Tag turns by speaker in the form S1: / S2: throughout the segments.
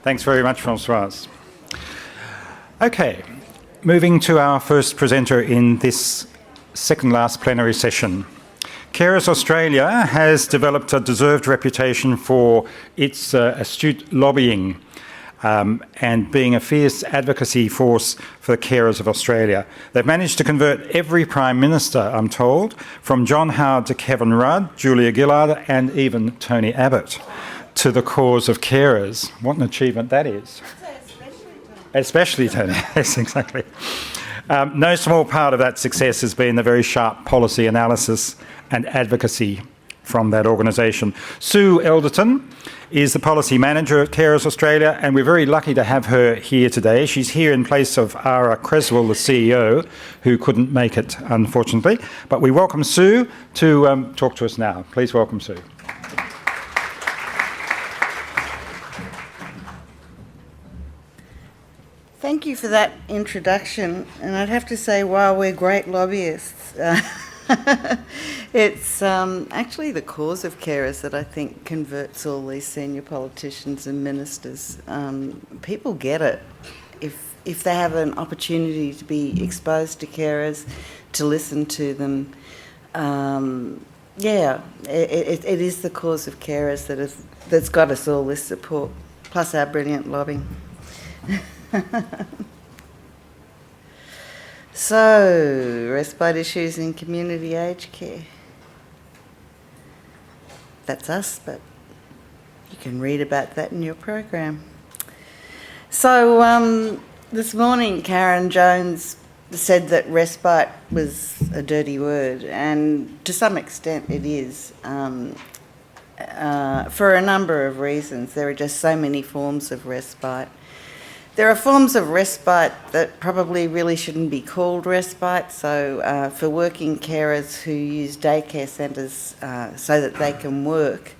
S1: Thanks very much, Françoise. Okay, moving to our first presenter in this second last plenary session. Carers Australia has developed a deserved reputation for its astute lobbying and being a fierce advocacy force for the carers of Australia. They've managed to convert every Prime Minister, I'm told, from John Howard to Kevin Rudd, Julia Gillard and even Tony Abbott, to the cause of carers. What an achievement that is. Especially Tony, yes, exactly. No small part of that success has been the very sharp policy analysis and advocacy from that organisation. Sue Elderton is the Policy Manager at Carers Australia, and we're very lucky to have her here today. She's here in place of Ara Creswell, the CEO, who couldn't make it, unfortunately. But we welcome Sue to talk to us now. Please welcome Sue.
S2: Thank you for that introduction, and I'd have to say, wow, we're great lobbyists. It's actually the cause of carers that I think converts all these senior politicians and ministers. People get it. If they have an opportunity to be exposed to carers, to listen to them, it is the cause of carers that's got us all this support, plus our brilliant lobbying. So, respite issues in community aged care. That's us, but you can read about that in your program. So, this morning Karen Jones said that respite was a dirty word, and to some extent it is. For a number of reasons. There are just so many forms of respite. There are forms of respite that probably really shouldn't be called respite. So for working carers who use daycare centres so that they can work,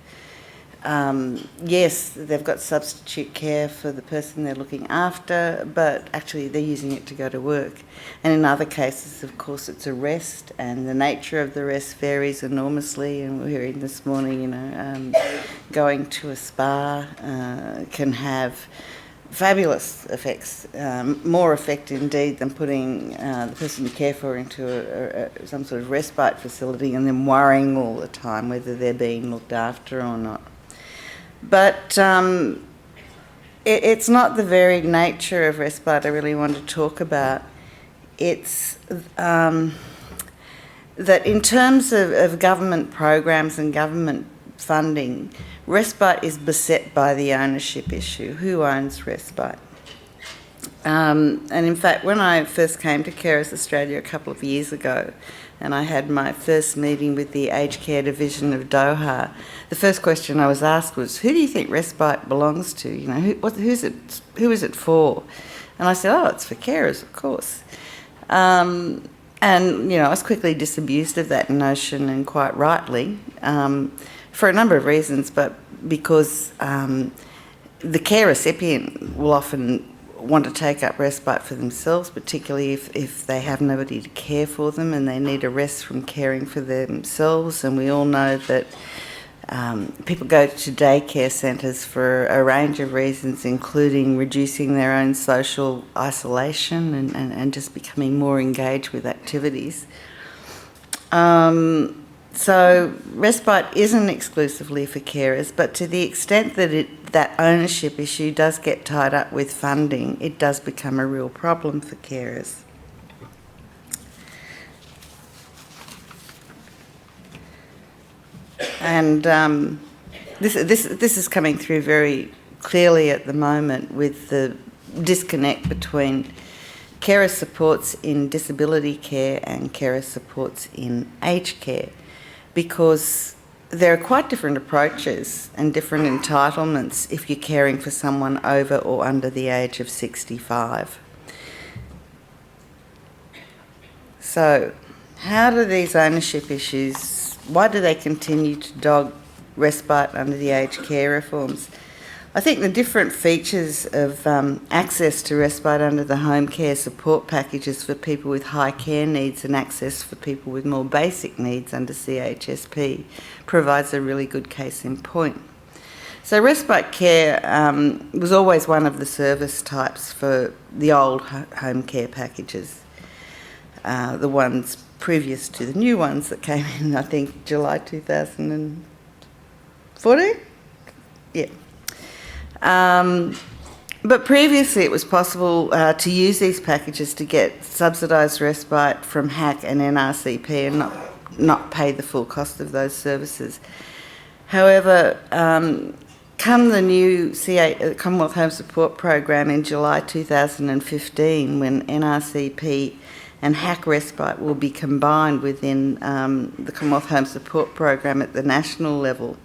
S2: yes, they've got substitute care for the person they're looking after, but actually they're using it to go to work. And in other cases, of course, it's a rest, and the nature of the rest varies enormously. And we're hearing this morning, going to a spa can have fabulous effects, more effect indeed than putting the person you care for into some sort of respite facility and then worrying all the time whether they're being looked after or not. But it's not the very nature of respite I really want to talk about. It's that in terms of government programs and government funding, respite is beset by the ownership issue. Who owns respite? And in fact, when I first came to Carers Australia a couple of years ago, and I had my first meeting with the aged care division of Doha, the first question I was asked was, who do you think respite belongs to? Who is it for? And I said, oh, it's for carers, of course. And I was quickly disabused of that notion, and quite rightly, for a number of reasons, but because the care recipient will often want to take up respite for themselves, particularly if they have nobody to care for them and they need a rest from caring for themselves. And we all know that people go to daycare centres for a range of reasons, including reducing their own social isolation and just becoming more engaged with activities. So respite isn't exclusively for carers, but to the extent that that ownership issue does get tied up with funding, it does become a real problem for carers. And this is coming through very clearly at the moment with the disconnect between carer supports in disability care and carer supports in aged care, because there are quite different approaches and different entitlements if you're caring for someone over or under the age of 65. So how do these ownership issues, why do they continue to dog respite under the aged care reforms? I think the different features of access to respite under the home care support packages for people with high care needs and access for people with more basic needs under CHSP provides a really good case in point. So respite care was always one of the service types for the old home care packages, the ones previous to the new ones that came in, I think, July 2014? Yeah. But previously it was possible to use these packages to get subsidised respite from HAC and NRCP and not pay the full cost of those services. However, come the new Commonwealth Home Support Program in July 2015, when NRCP and HAC Respite will be combined within the Commonwealth Home Support Program at the national level,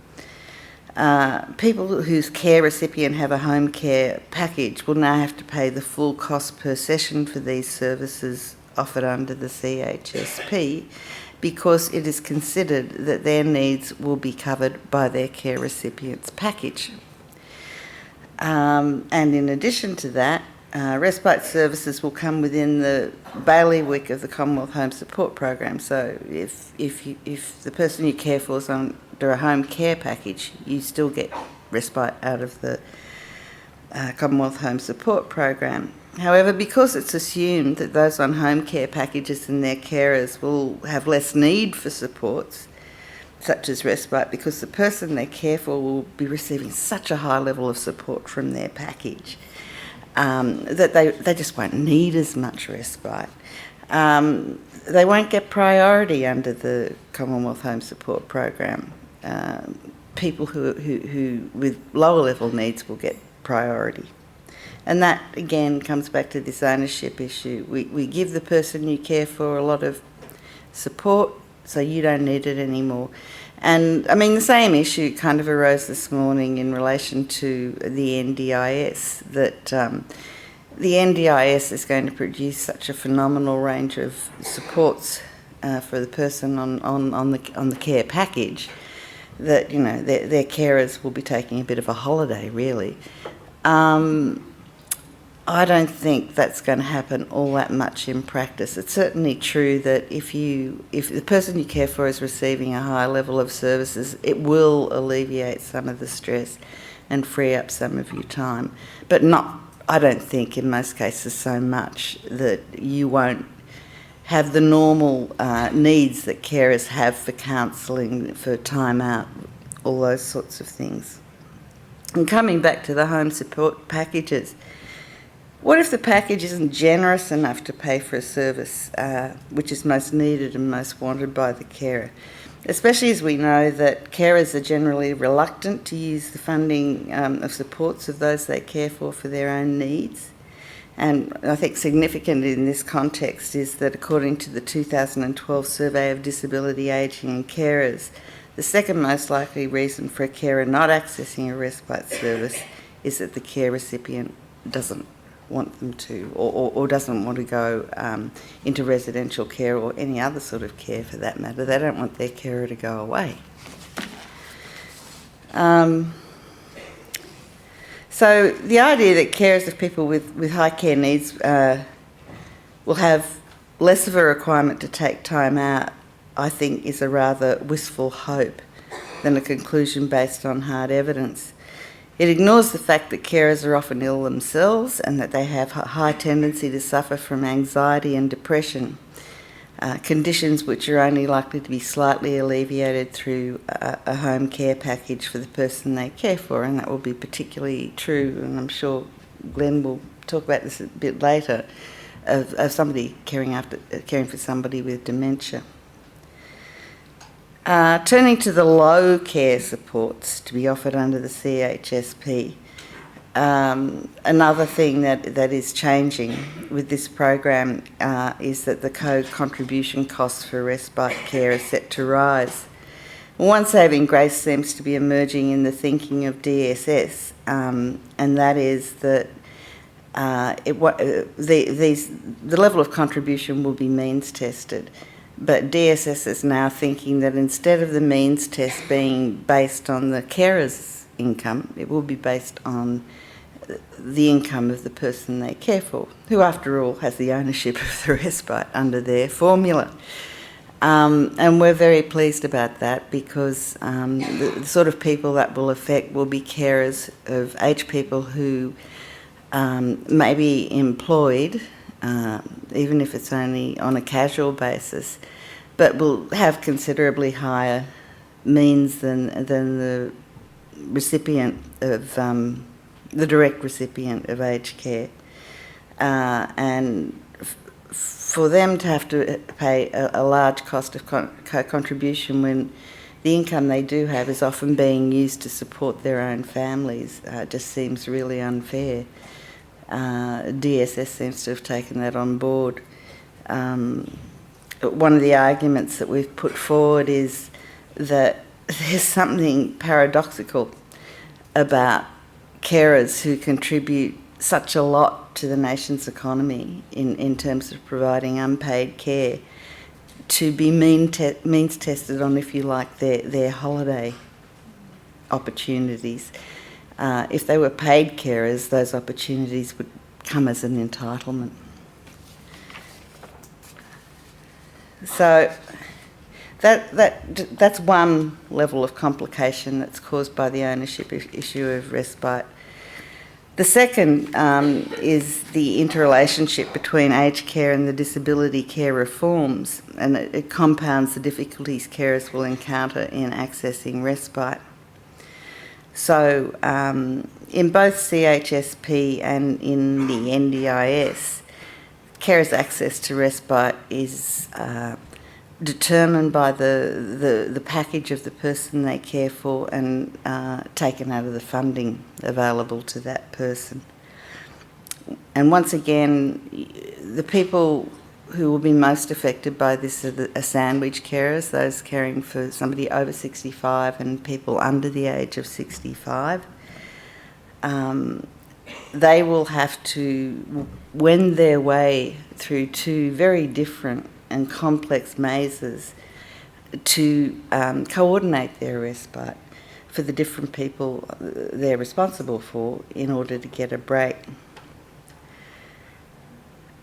S2: people whose care recipient have a home care package will now have to pay the full cost per session for these services offered under the CHSP, because it is considered that their needs will be covered by their care recipient's package. And in addition to that, respite services will come within the bailiwick of the Commonwealth Home Support Program. So if the person you care for is under a home care package, you still get respite out of the Commonwealth Home Support Program. However, because it's assumed that those on home care packages and their carers will have less need for supports, such as respite, because the person they care for will be receiving such a high level of support from their package, that they just won't need as much respite. They won't get priority under the Commonwealth Home Support Program. People who with lower level needs will get priority. And that, again, comes back to this ownership issue. We give the person you care for a lot of support, so you don't need it anymore. And, I mean, the same issue kind of arose this morning in relation to the NDIS, that the NDIS is going to produce such a phenomenal range of supports for the person on the care package that, you know, their carers will be taking a bit of a holiday, really. I don't think that's going to happen all that much in practice. It's certainly true that if the person you care for is receiving a high level of services, it will alleviate some of the stress and free up some of your time. But not, I don't think, in most cases so much that you won't have the normal needs that carers have for counselling, for time out, all those sorts of things. And coming back to the home support packages, what if the package isn't generous enough to pay for a service which is most needed and most wanted by the carer? Especially as we know that carers are generally reluctant to use the funding of supports of those they care for their own needs. And I think significant in this context is that according to the 2012 Survey of Disability, Ageing and Carers, the second most likely reason for a carer not accessing a respite service is that the care recipient doesn't want them to, or doesn't want to go into residential care or any other sort of care for that matter. They don't want their carer to go away. So the idea that carers of people with high care needs will have less of a requirement to take time out, I think, is a rather wistful hope than a conclusion based on hard evidence. It ignores the fact that carers are often ill themselves and that they have a high tendency to suffer from anxiety and depression, conditions which are only likely to be slightly alleviated through a home care package for the person they care for, and that will be particularly true, and I'm sure Glenn will talk about this a bit later, of somebody caring for somebody with dementia. Turning to the low care supports to be offered under the CHSP, another thing that is changing with this program is that the co-contribution costs for respite care are set to rise. One saving grace seems to be emerging in the thinking of DSS, and that is that the level of contribution will be means tested. But DSS is now thinking that instead of the means test being based on the carer's income, it will be based on the income of the person they care for, who after all has the ownership of the respite under their formula. And we're very pleased about that because the sort of people that will affect will be carers of aged people who may be employed, even if it's only on a casual basis, but will have considerably higher means than the recipient of the direct recipient of aged care, and for them to have to pay a large cost of co-contribution when the income they do have is often being used to support their own families just seems really unfair. DSS seems to have taken that on board. One of the arguments that we've put forward is that there's something paradoxical about carers who contribute such a lot to the nation's economy in terms of providing unpaid care to be means tested on, if you like, their holiday opportunities. If they were paid carers, those opportunities would come as an entitlement. So that's one level of complication that's caused by the ownership issue of Respite. The second is the interrelationship between aged care and the disability care reforms, and it compounds the difficulties carers will encounter in accessing Respite. So in both CHSP and in the NDIS, carers' access to Respite is determined by the package of the person they care for and taken out of the funding available to that person. And once again, the people who will be most affected by this are sandwich carers, those caring for somebody over 65 and people under the age of 65. They will have to wend their way through two very different and complex mazes to coordinate their respite for the different people they're responsible for in order to get a break.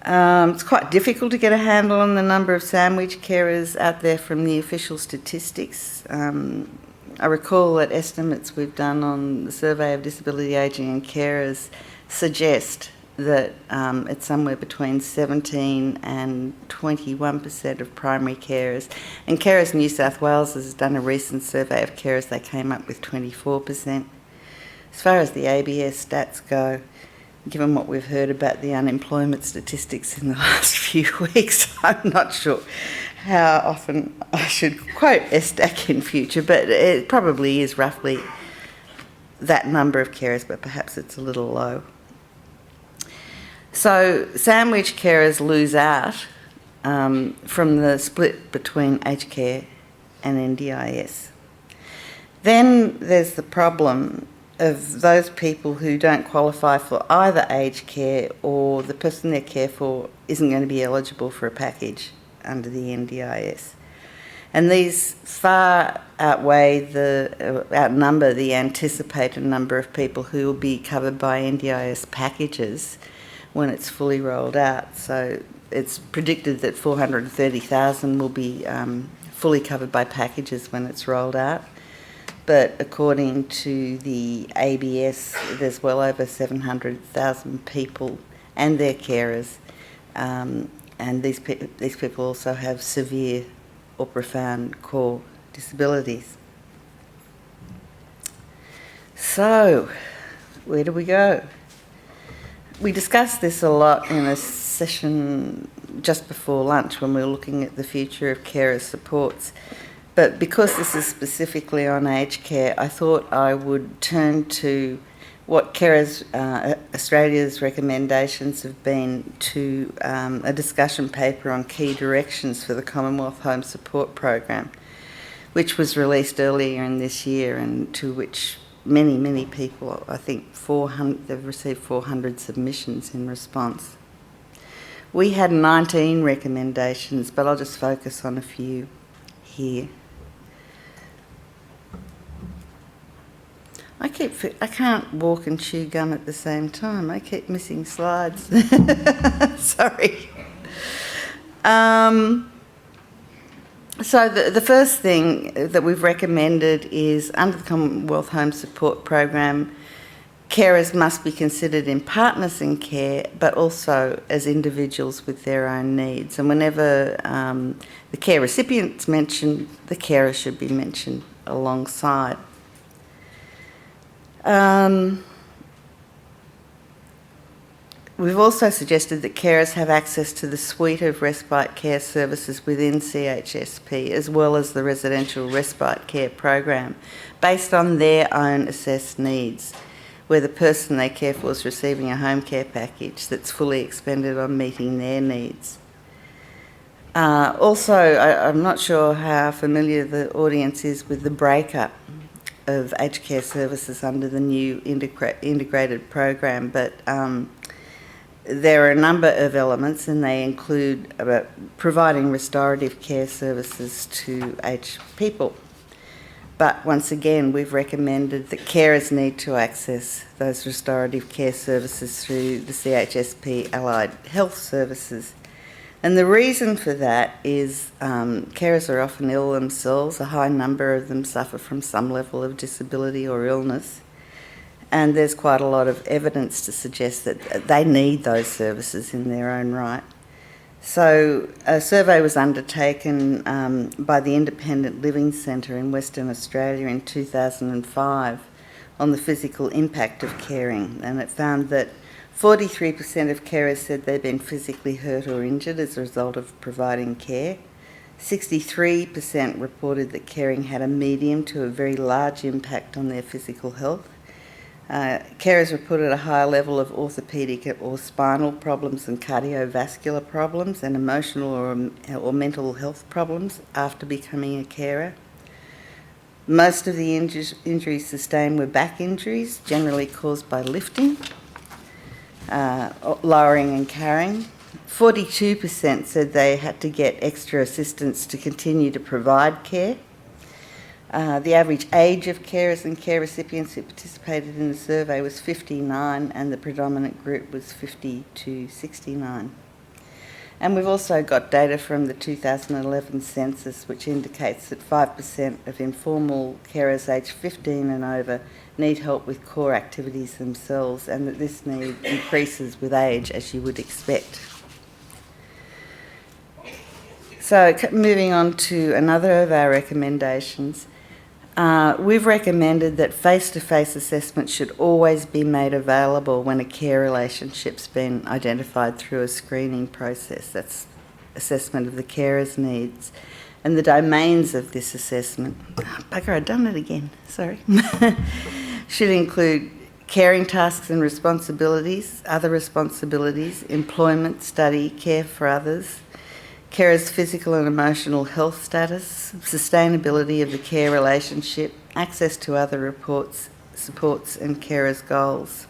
S2: It's quite difficult to get a handle on the number of sandwich carers out there from the official statistics. I recall that estimates we've done on the Survey of Disability Ageing and Carers suggest that it's somewhere between 17 and 21% of primary carers. And Carers New South Wales has done a recent survey of carers, they came up with 24%. As far as the ABS stats go, given what we've heard about the unemployment statistics in the last few weeks, I'm not sure how often I should quote SDAC in future, but it probably is roughly that number of carers, but perhaps it's a little low. So sandwich carers lose out from the split between aged care and NDIS. Then there's the problem of those people who don't qualify for either aged care or the person they care for isn't going to be eligible for a package under the NDIS. And these far outnumber the anticipated number of people who will be covered by NDIS packages when it's fully rolled out. So it's predicted that 430,000 will be fully covered by packages when it's rolled out. But according to the ABS, there's well over 700,000 people and their carers, and these people also have severe or profound core disabilities. So, where do we go? We discussed this a lot in a session just before lunch when we were looking at the future of carers supports. But because this is specifically on aged care, I thought I would turn to what Carers Australia's recommendations have been to a discussion paper on key directions for the Commonwealth Home Support Program, which was released earlier in this year and to which many people, I think they've received 400 submissions in response. We had 19 recommendations, but I'll just focus on a few here. I can't walk and chew gum at the same time. I keep missing slides. Sorry. So the first thing that we've recommended is under the Commonwealth Home Support Program, carers must be considered in partners in care, but also as individuals with their own needs. And whenever the care recipient's mentioned, the carer should be mentioned alongside. We've also suggested that carers have access to the suite of respite care services within CHSP, as well as the residential respite care program, based on their own assessed needs, where the person they care for is receiving a home care package that's fully expended on meeting their needs. I'm not sure how familiar the audience is with the breakup of aged care services under the new integrated program, but there are a number of elements, and they include providing restorative care services to aged people. But once again, we've recommended that carers need to access those restorative care services through the CHSP allied health services. And the reason for that is carers are often ill themselves. A high number of them suffer from some level of disability or illness. And there's quite a lot of evidence to suggest that they need those services in their own right. So a survey was undertaken by the Independent Living Centre in Western Australia in 2005 on the physical impact of caring, and it found that 43% of carers said they'd been physically hurt or injured as a result of providing care. 63% reported that caring had a medium to a very large impact on their physical health. Carers reported a higher level of orthopaedic or spinal problems and cardiovascular problems and emotional or mental health problems after becoming a carer. Most of the injuries sustained were back injuries, generally caused by lifting, lowering and carrying. 42% said they had to get extra assistance to continue to provide care. The average age of carers and care recipients who participated in the survey was 59, and the predominant group was 50 to 69. And we've also got data from the 2011 census, which indicates that 5% of informal carers aged 15 and over need help with core activities themselves, and that this need increases with age, as you would expect. So moving on to another of our recommendations, we've recommended that face-to-face assessment should always be made available when a care relationship's been identified through a screening process. That's assessment of the carer's needs. And the domains of this assessment, bugger, I've done it again, sorry, should include caring tasks and responsibilities, other responsibilities, employment, study, care for others, carers' physical and emotional health status, sustainability of the care relationship, access to other supports and carers' goals.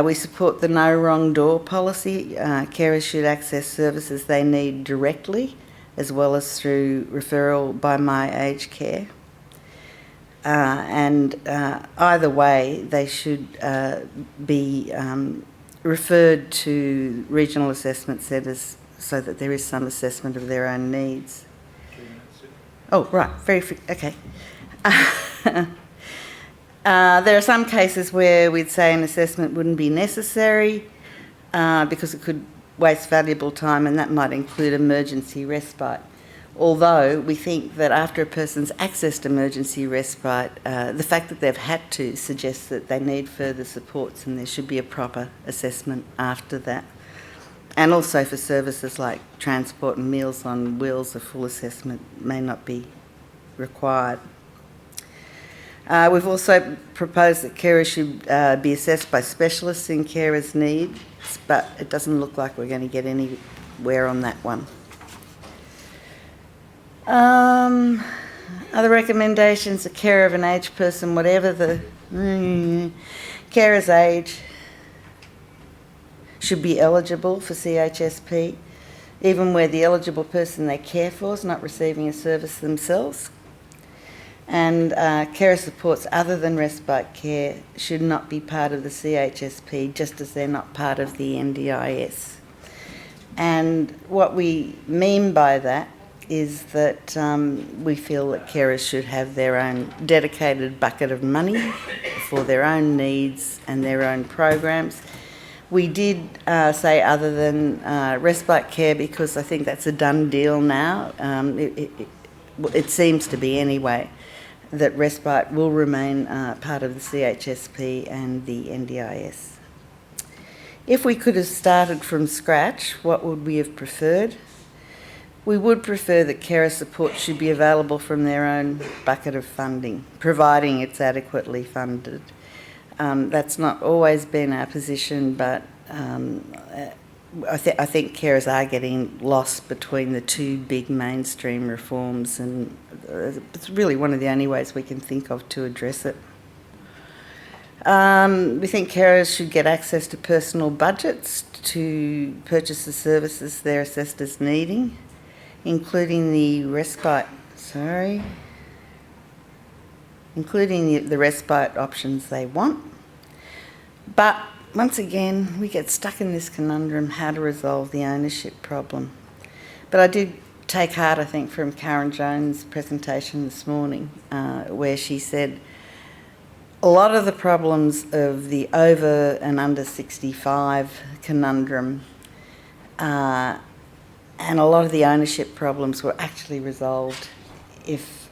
S2: We support the no wrong door policy. Carers should access services they need directly, as well as through referral by My Aged Care. And either way, they should be referred to regional assessment centres so that there is some assessment of their own needs. Oh, right, okay. There are some cases where we'd say an assessment wouldn't be necessary because it could waste valuable time, and that might include emergency respite. Although we think that after a person's accessed emergency respite, the fact that they've had to suggests that they need further supports, and there should be a proper assessment after that. And also for services like transport and meals on wheels, a full assessment may not be required. We've also proposed that carers should be assessed by specialists in carers' needs, but it doesn't look like we're going to get anywhere on that one. Other recommendations: the care of an aged person, whatever the carer's age, should be eligible for CHSP, even where the eligible person they care for is not receiving a service themselves. And carer supports other than respite care should not be part of the CHSP, just as they're not part of the NDIS. And what we mean by that is that we feel that carers should have their own dedicated bucket of money for their own needs and their own programs. We did say other than respite care because I think that's a done deal now. It seems to be anyway, that respite will remain part of the CHSP and the NDIS. If we could have started from scratch, what would we have preferred? We would prefer that carer support should be available from their own bucket of funding, providing it's adequately funded. That's not always been our position, but I think carers are getting lost between the two big mainstream reforms, and it's really one of the only ways we can think of to address it. We think carers should get access to personal budgets to purchase the services they're assessed as needing, including the respite options they want. But once again, we get stuck in this conundrum how to resolve the ownership problem. But I did take heart, I think, from Karen Jones' presentation this morning, where she said a lot of the problems of the over and under 65 conundrum and a lot of the ownership problems were actually resolved if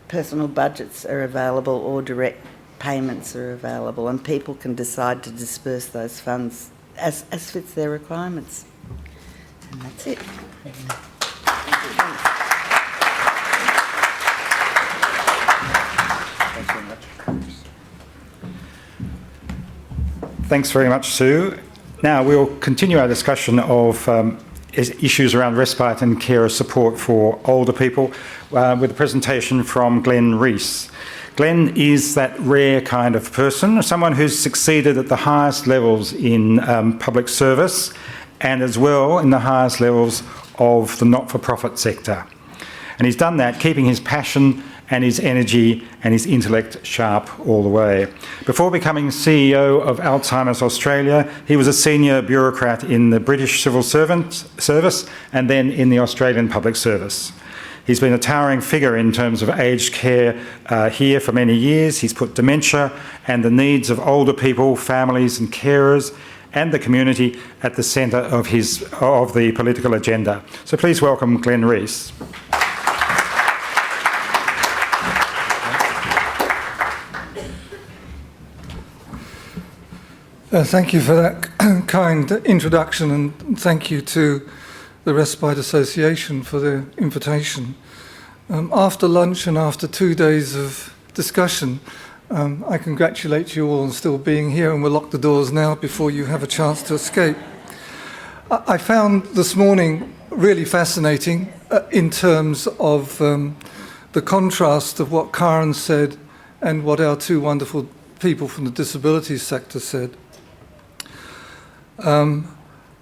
S2: personal budgets are available or direct payments are available, and people can decide to disperse those funds as fits their requirements. And that's it.
S1: Thanks very much, Sue. Now we'll continue our discussion of issues around respite and carer support for older people with a presentation from Glenn Rees. Glenn is that rare kind of person, someone who's succeeded at the highest levels in public service and as well in the highest levels of the not-for-profit sector. And he's done that keeping his passion and his energy and his intellect sharp all the way. Before becoming CEO of Alzheimer's Australia, he was a senior bureaucrat in the British Civil Service and then in the Australian Public Service. He's been a towering figure in terms of aged care here for many years. He's put dementia and the needs of older people, families and carers and the community at the centre of the political agenda. So please welcome Glenn Rees.
S3: Thank you for that kind introduction, and thank you to the Respite Association for the invitation. After lunch and after 2 days of discussion, I congratulate you all on still being here, and we'll lock the doors now before you have a chance to escape. I found this morning really fascinating in terms of the contrast of what Karen said and what our two wonderful people from the disabilities sector said.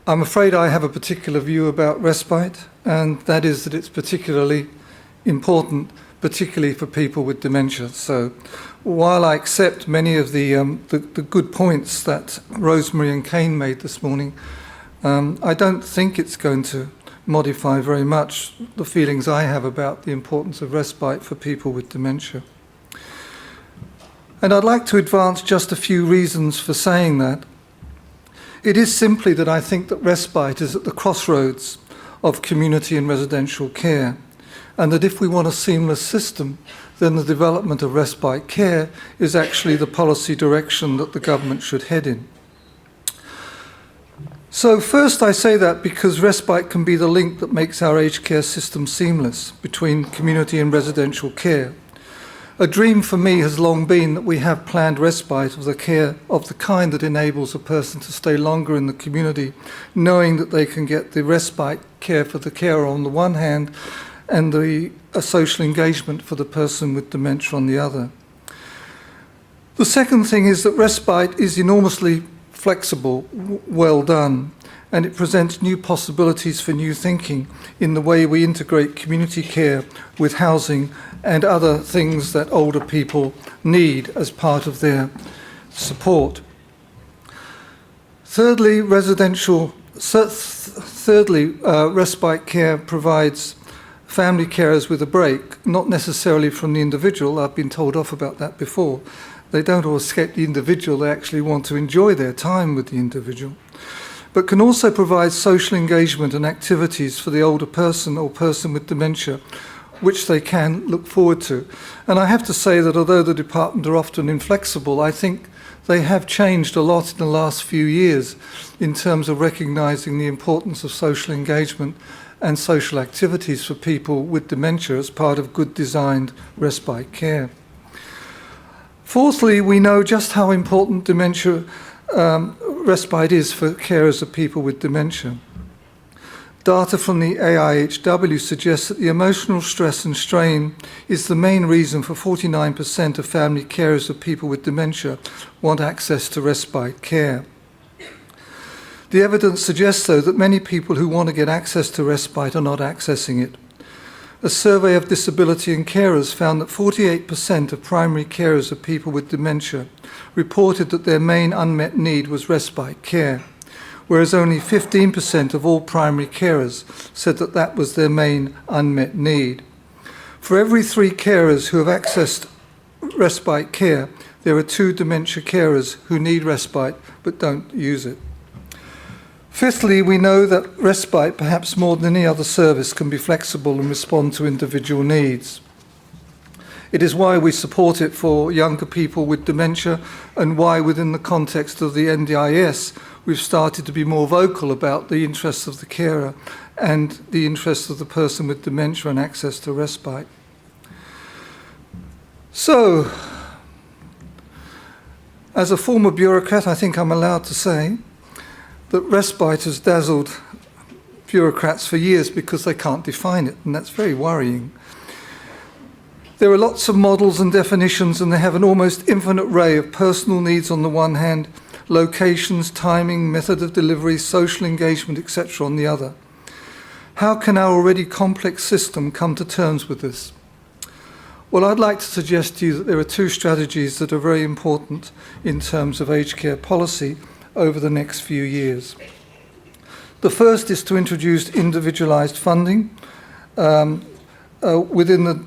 S3: I'm afraid I have a particular view about respite, and that is that it's particularly important, particularly for people with dementia. So while I accept many of the good points that Rosemary and Kane made this morning, I don't think it's going to modify very much the feelings I have about the importance of respite for people with dementia. And I'd like to advance just a few reasons for saying that. It is simply that I think that respite is at the crossroads of community and residential care, and that if we want a seamless system, then the development of respite care is actually the policy direction that the government should head in. So first I say that because respite can be the link that makes our aged care system seamless between community and residential care. A dream for me has long been that we have planned respite of the care of the kind that enables a person to stay longer in the community, knowing that they can get the respite care for the carer on the one hand and the social engagement for the person with dementia on the other. The second thing is that respite is enormously flexible, well done, and it presents new possibilities for new thinking in the way we integrate community care with housing and other things that older people need as part of their support. Thirdly, respite care provides family carers with a break, not necessarily from the individual. I've been told off about that before. They don't always escape the individual, they actually want to enjoy their time with the individual, but can also provide social engagement and activities for the older person or person with dementia, which they can look forward to. And I have to say that although the department are often inflexible, I think they have changed a lot in the last few years in terms of recognising the importance of social engagement and social activities for people with dementia as part of good designed respite care. Fourthly, we know just how important dementia respite is for carers of people with dementia. Data from the AIHW suggests that the emotional stress and strain is the main reason for 49% of family carers of people with dementia want access to respite care. The evidence suggests, though, that many people who want to get access to respite are not accessing it. A survey of disability and carers found that 48% of primary carers of people with dementia reported that their main unmet need was respite care, whereas only 15% of all primary carers said that that was their main unmet need. For every 3 carers who have accessed respite care, there are 2 dementia carers who need respite but don't use it. Fifthly, we know that respite, perhaps more than any other service, can be flexible and respond to individual needs. It is why we support it for younger people with dementia, and why within the context of the NDIS we've started to be more vocal about the interests of the carer and the interests of the person with dementia and access to respite. So, as a former bureaucrat, I think I'm allowed to say that respite has dazzled bureaucrats for years because they can't define it, and that's very worrying. There are lots of models and definitions, and they have an almost infinite array of personal needs on the one hand, locations, timing, method of delivery, social engagement, etc. on the other. How can our already complex system come to terms with this? Well, I'd like to suggest to you that there are 2 strategies that are very important in terms of aged care policy over the next few years. The first is to introduce individualised funding within the,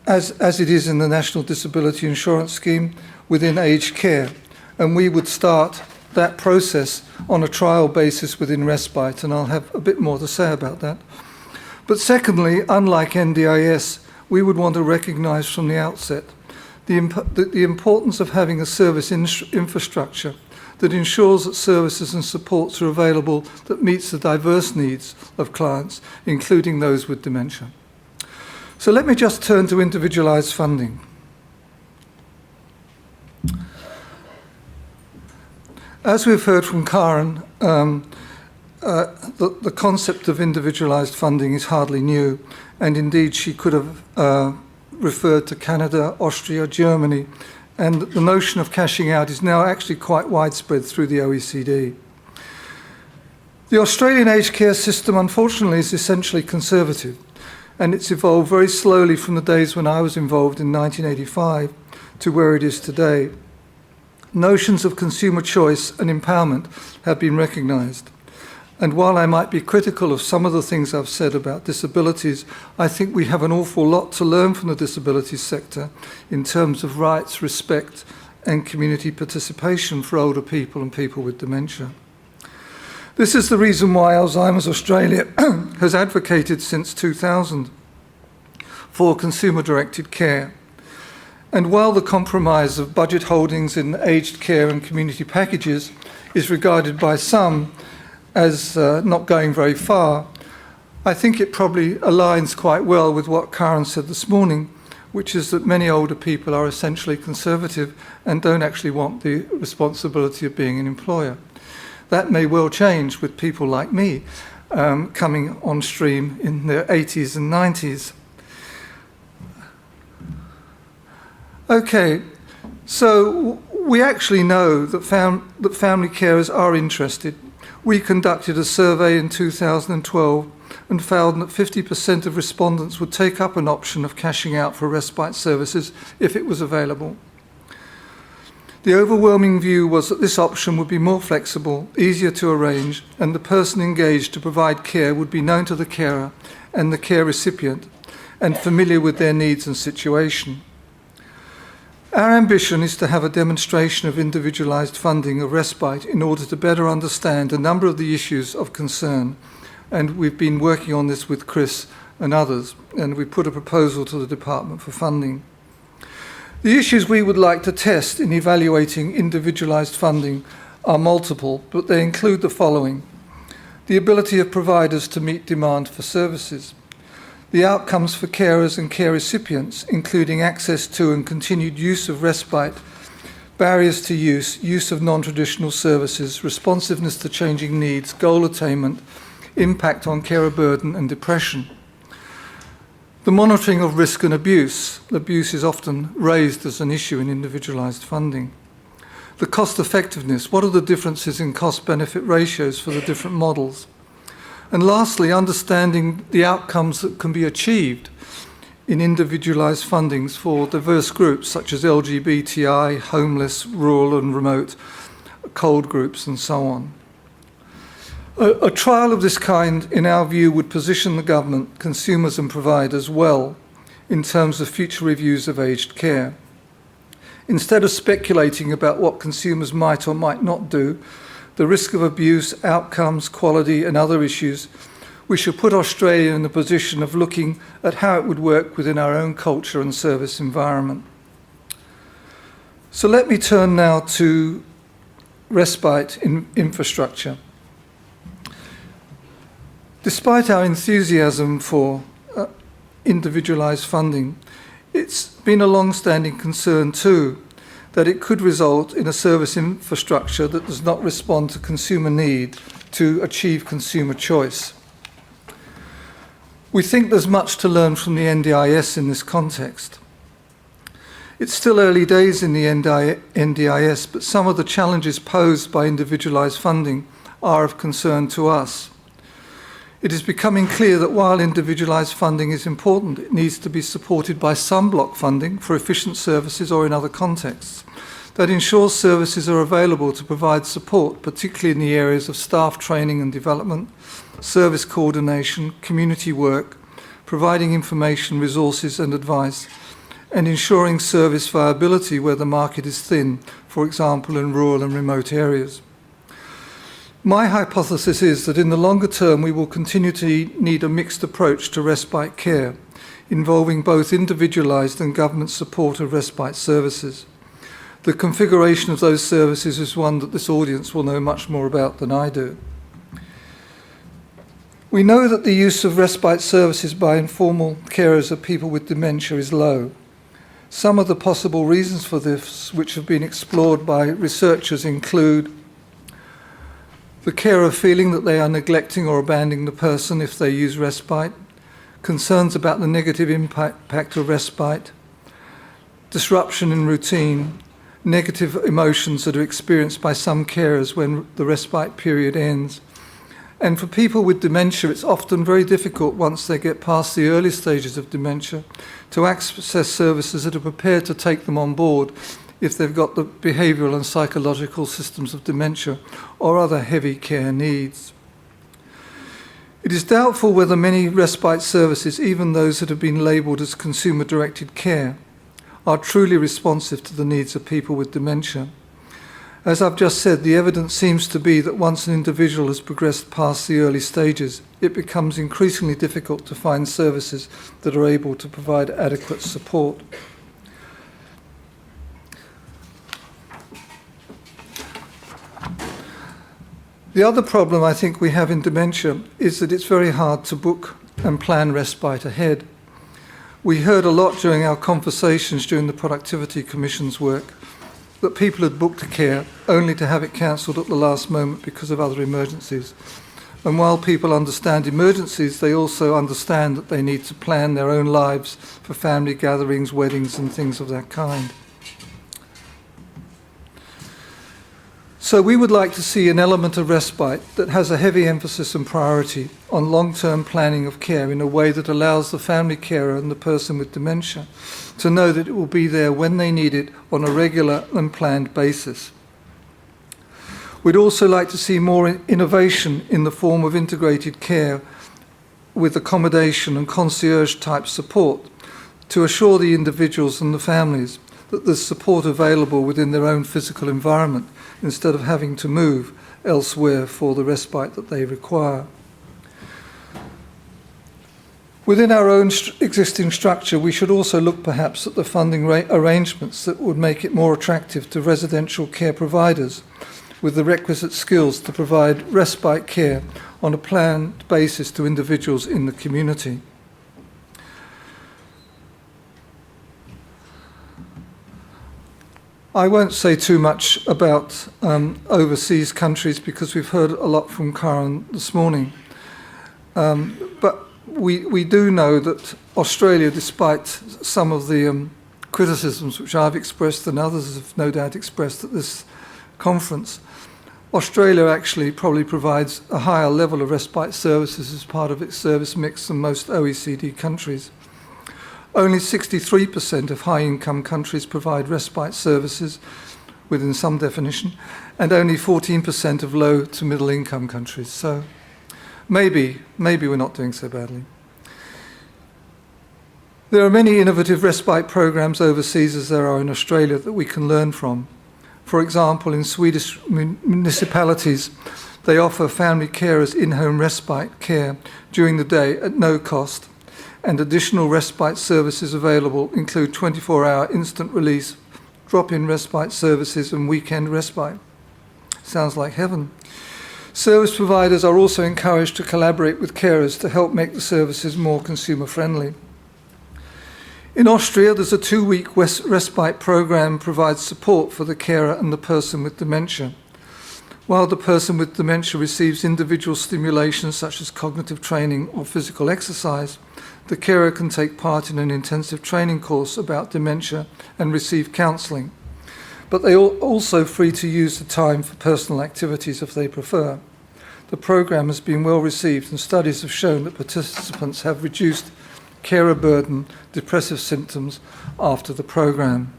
S3: as it is in the National Disability Insurance Scheme, within aged care. And we would start that process on a trial basis within respite, and I'll have a bit more to say about that. But secondly, unlike NDIS, we would want to recognise from the outset the importance of having a service infrastructure that ensures that services and supports are available that meets the diverse needs of clients, including those with dementia. So let me just turn to individualised funding. As we've heard from Karen, the concept of individualised funding is hardly new, and indeed she could have referred to Canada, Austria, Germany, and the notion of cashing out is now actually quite widespread through the OECD. The Australian aged care system, unfortunately, is essentially conservative, and it's evolved very slowly from the days when I was involved in 1985 to where it is today. Notions of consumer choice and empowerment have been recognised. And while I might be critical of some of the things I've said about disabilities, I think we have an awful lot to learn from the disabilities sector in terms of rights, respect, and community participation for older people and people with dementia. This is the reason why Alzheimer's Australia has advocated since 2000 for consumer-directed care. And while the compromise of budget holdings in aged care and community packages is regarded by some as not going very far, I think it probably aligns quite well with what Karen said this morning, which is that many older people are essentially conservative and don't actually want the responsibility of being an employer. That may well change with people like me coming on stream in their 80s and 90s. Okay, so we actually know that family carers are interested. We conducted a survey in 2012 and found that 50% of respondents would take up an option of cashing out for respite services if it was available. The overwhelming view was that this option would be more flexible, easier to arrange, and the person engaged to provide care would be known to the carer and the care recipient, and familiar with their needs and situation. Our ambition is to have a demonstration of individualised funding of respite in order to better understand a number of the issues of concern, and we've been working on this with Chris and others, and we put a proposal to the Department for funding. The issues we would like to test in evaluating individualised funding are multiple, but they include the following: the ability of providers to meet demand for services, the outcomes for carers and care recipients, including access to and continued use of respite, barriers to use of non-traditional services, responsiveness to changing needs, goal attainment, impact on carer burden and depression. The monitoring of risk and abuse. Abuse is often raised as an issue in individualised funding. The cost effectiveness. What are the differences in cost-benefit ratios for the different models? And lastly, understanding the outcomes that can be achieved in individualised fundings for diverse groups such as LGBTI, homeless, rural and remote, cold groups and so on. A trial of this kind, in our view, would position the government, consumers and providers well in terms of future reviews of aged care. Instead of speculating about what consumers might or might not do, the risk of abuse, outcomes, quality and other issues, we should put Australia in the position of looking at how it would work within our own culture and service environment. So let me turn now to respite infrastructure. Despite our enthusiasm for individualised funding, it's been a long-standing concern too that it could result in a service infrastructure that does not respond to consumer need to achieve consumer choice. We think there's much to learn from the NDIS in this context. It's still early days in the NDIS, but some of the challenges posed by individualised funding are of concern to us. It is becoming clear that while individualised funding is important, it needs to be supported by some block funding for efficient services or in other contexts that ensures services are available to provide support, particularly in the areas of staff training and development, service coordination, community work, providing information, resources and advice, and ensuring service viability where the market is thin, for example in rural and remote areas. My hypothesis is that in the longer term we will continue to need a mixed approach to respite care, involving both individualised and government support of respite services. The configuration of those services is one that this audience will know much more about than I do. We know that the use of respite services by informal carers of people with dementia is low. Some of the possible reasons for this, which have been explored by researchers, include the carer feeling that they are neglecting or abandoning the person if they use respite, concerns about the negative impact of respite, disruption in routine, negative emotions that are experienced by some carers when the respite period ends. And for people with dementia, it's often very difficult once they get past the early stages of dementia to access services that are prepared to take them on board if they've got the behavioural and psychological systems of dementia or other heavy care needs. It is doubtful whether many respite services, even those that have been labelled as consumer-directed care, are truly responsive to the needs of people with dementia. As I've just said, the evidence seems to be that once an individual has progressed past the early stages, it becomes increasingly difficult to find services that are able to provide adequate support. The other problem I think we have in dementia is that it's very hard to book and plan respite ahead. We heard a lot during our conversations during the Productivity Commission's work that people had booked care only to have it cancelled at the last moment because of other emergencies. And while people understand emergencies, they also understand that they need to plan their own lives for family gatherings, weddings and things of that kind. So we would like to see an element of respite that has a heavy emphasis and priority on long-term planning of care in a way that allows the family carer and the person with dementia to know that it will be there when they need it on a regular and planned basis. We'd also like to see more innovation in the form of integrated care with accommodation and concierge-type support to assure the individuals and the families that there's support available within their own physical environment instead of having to move elsewhere for the respite that they require. Within our own existing structure, we should also look perhaps at the funding arrangements that would make it more attractive to residential care providers with the requisite skills to provide respite care on a planned basis to individuals in the community. I won't say too much about overseas countries because we've heard a lot from Karen this morning. But we do know that Australia, despite some of the criticisms which I've expressed and others have no doubt expressed at this conference, Australia actually probably provides a higher level of respite services as part of its service mix than most OECD countries. Only 63% of high-income countries provide respite services within some definition, and only 14% of low to middle-income countries. So maybe we're not doing so badly. There are many innovative respite programs overseas as there are in Australia that we can learn from. For example, in Swedish municipalities, they offer family carers in-home respite care during the day at no cost, and additional respite services available include 24-hour instant release, drop-in respite services and weekend respite. Sounds like heaven. Service providers are also encouraged to collaborate with carers to help make the services more consumer-friendly. In Austria, there's a 2-week respite program provides support for the carer and the person with dementia. While the person with dementia receives individual stimulation such as cognitive training or physical exercise, the carer can take part in an intensive training course about dementia and receive counselling. But they are also free to use the time for personal activities if they prefer. The program has been well received and studies have shown that participants have reduced carer burden, depressive symptoms after the program.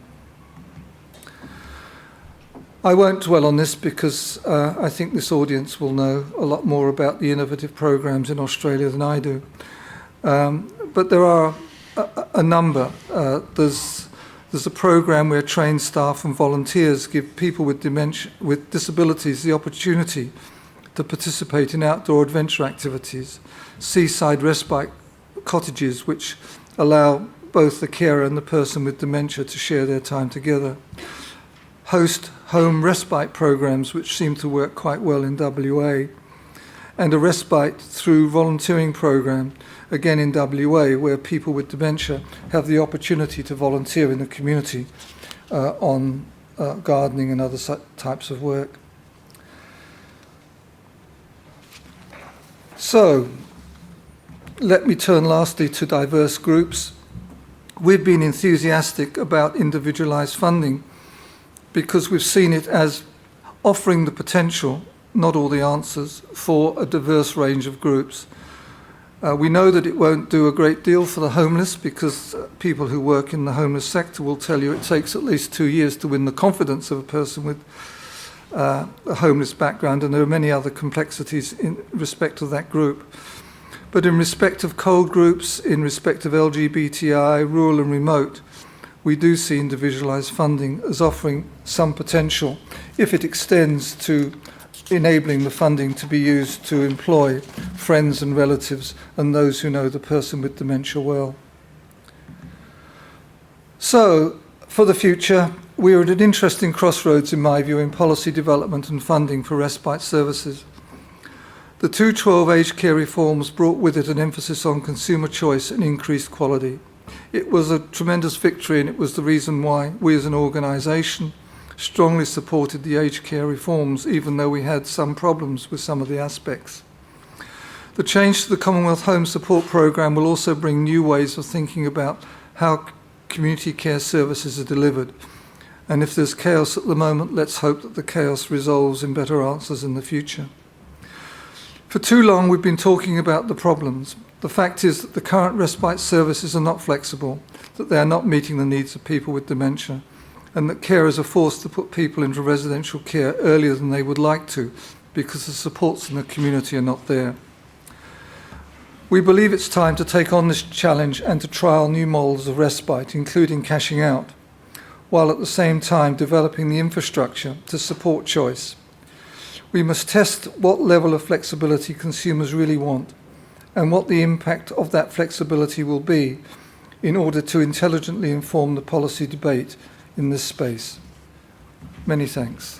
S3: I won't dwell on this because I think this audience will know a lot more about the innovative programs in Australia than I do. But there are a number. There's a program where trained staff and volunteers give people with dementia, with disabilities, the opportunity to participate in outdoor adventure activities, seaside respite cottages which allow both the carer and the person with dementia to share their time together, host home respite programs which seem to work quite well in WA, and a respite through volunteering program, again in WA, where people with dementia have the opportunity to volunteer in the community on gardening and other types of work. So, let me turn lastly to diverse groups. We've been enthusiastic about individualised funding because we've seen it as offering the potential, not all the answers, for a diverse range of groups. We know that it won't do a great deal for the homeless because people who work in the homeless sector will tell you it takes at least 2 years to win the confidence of a person with a homeless background, and there are many other complexities in respect of that group. But in respect of cold groups, in respect of LGBTI, rural and remote, we do see individualised funding as offering some potential if it extends to enabling the funding to be used to employ friends and relatives and those who know the person with dementia well. So, for the future, we are at an interesting crossroads, in my view, in policy development and funding for respite services. The 2012 aged care reforms brought with it an emphasis on consumer choice and increased quality. It was a tremendous victory, and it was the reason why we as an organisation strongly supported the aged care reforms, even though we had some problems with some of the aspects. The change to the Commonwealth Home Support Programme will also bring new ways of thinking about how community care services are delivered. And if there's chaos at the moment, let's hope that the chaos resolves in better answers in the future. For too long, we've been talking about the problems. The fact is that the current respite services are not flexible, that they are not meeting the needs of people with dementia, and that carers are forced to put people into residential care earlier than they would like to because the supports in the community are not there. We believe it's time to take on this challenge and to trial new models of respite, including cashing out, while at the same time developing the infrastructure to support choice. We must test what level of flexibility consumers really want and what the impact of that flexibility will be in order to intelligently inform the policy debate in this space. Many thanks.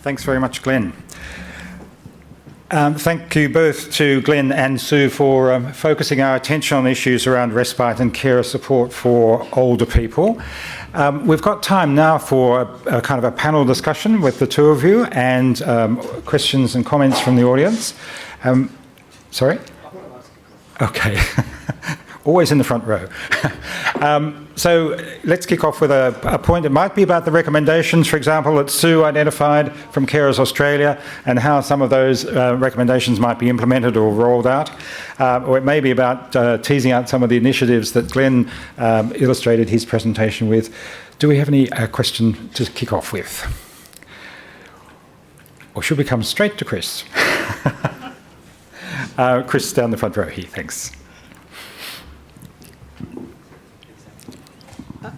S1: Thanks very much, Glenn. Thank you both to Glenn and Sue for focusing our attention on issues around respite and carer support for older people. We've got time now for a kind of a panel discussion with the two of you and questions and comments from the audience. Sorry? Okay. Always in the front row. So let's kick off with a point. It might be about the recommendations, for example, that Sue identified from Carers Australia and how some of those recommendations might be implemented or rolled out. Or it may be about teasing out some of the initiatives that Glenn illustrated his presentation with. Do we have any question to kick off with? Or should we come straight to Chris? Chris down the front row here, thanks.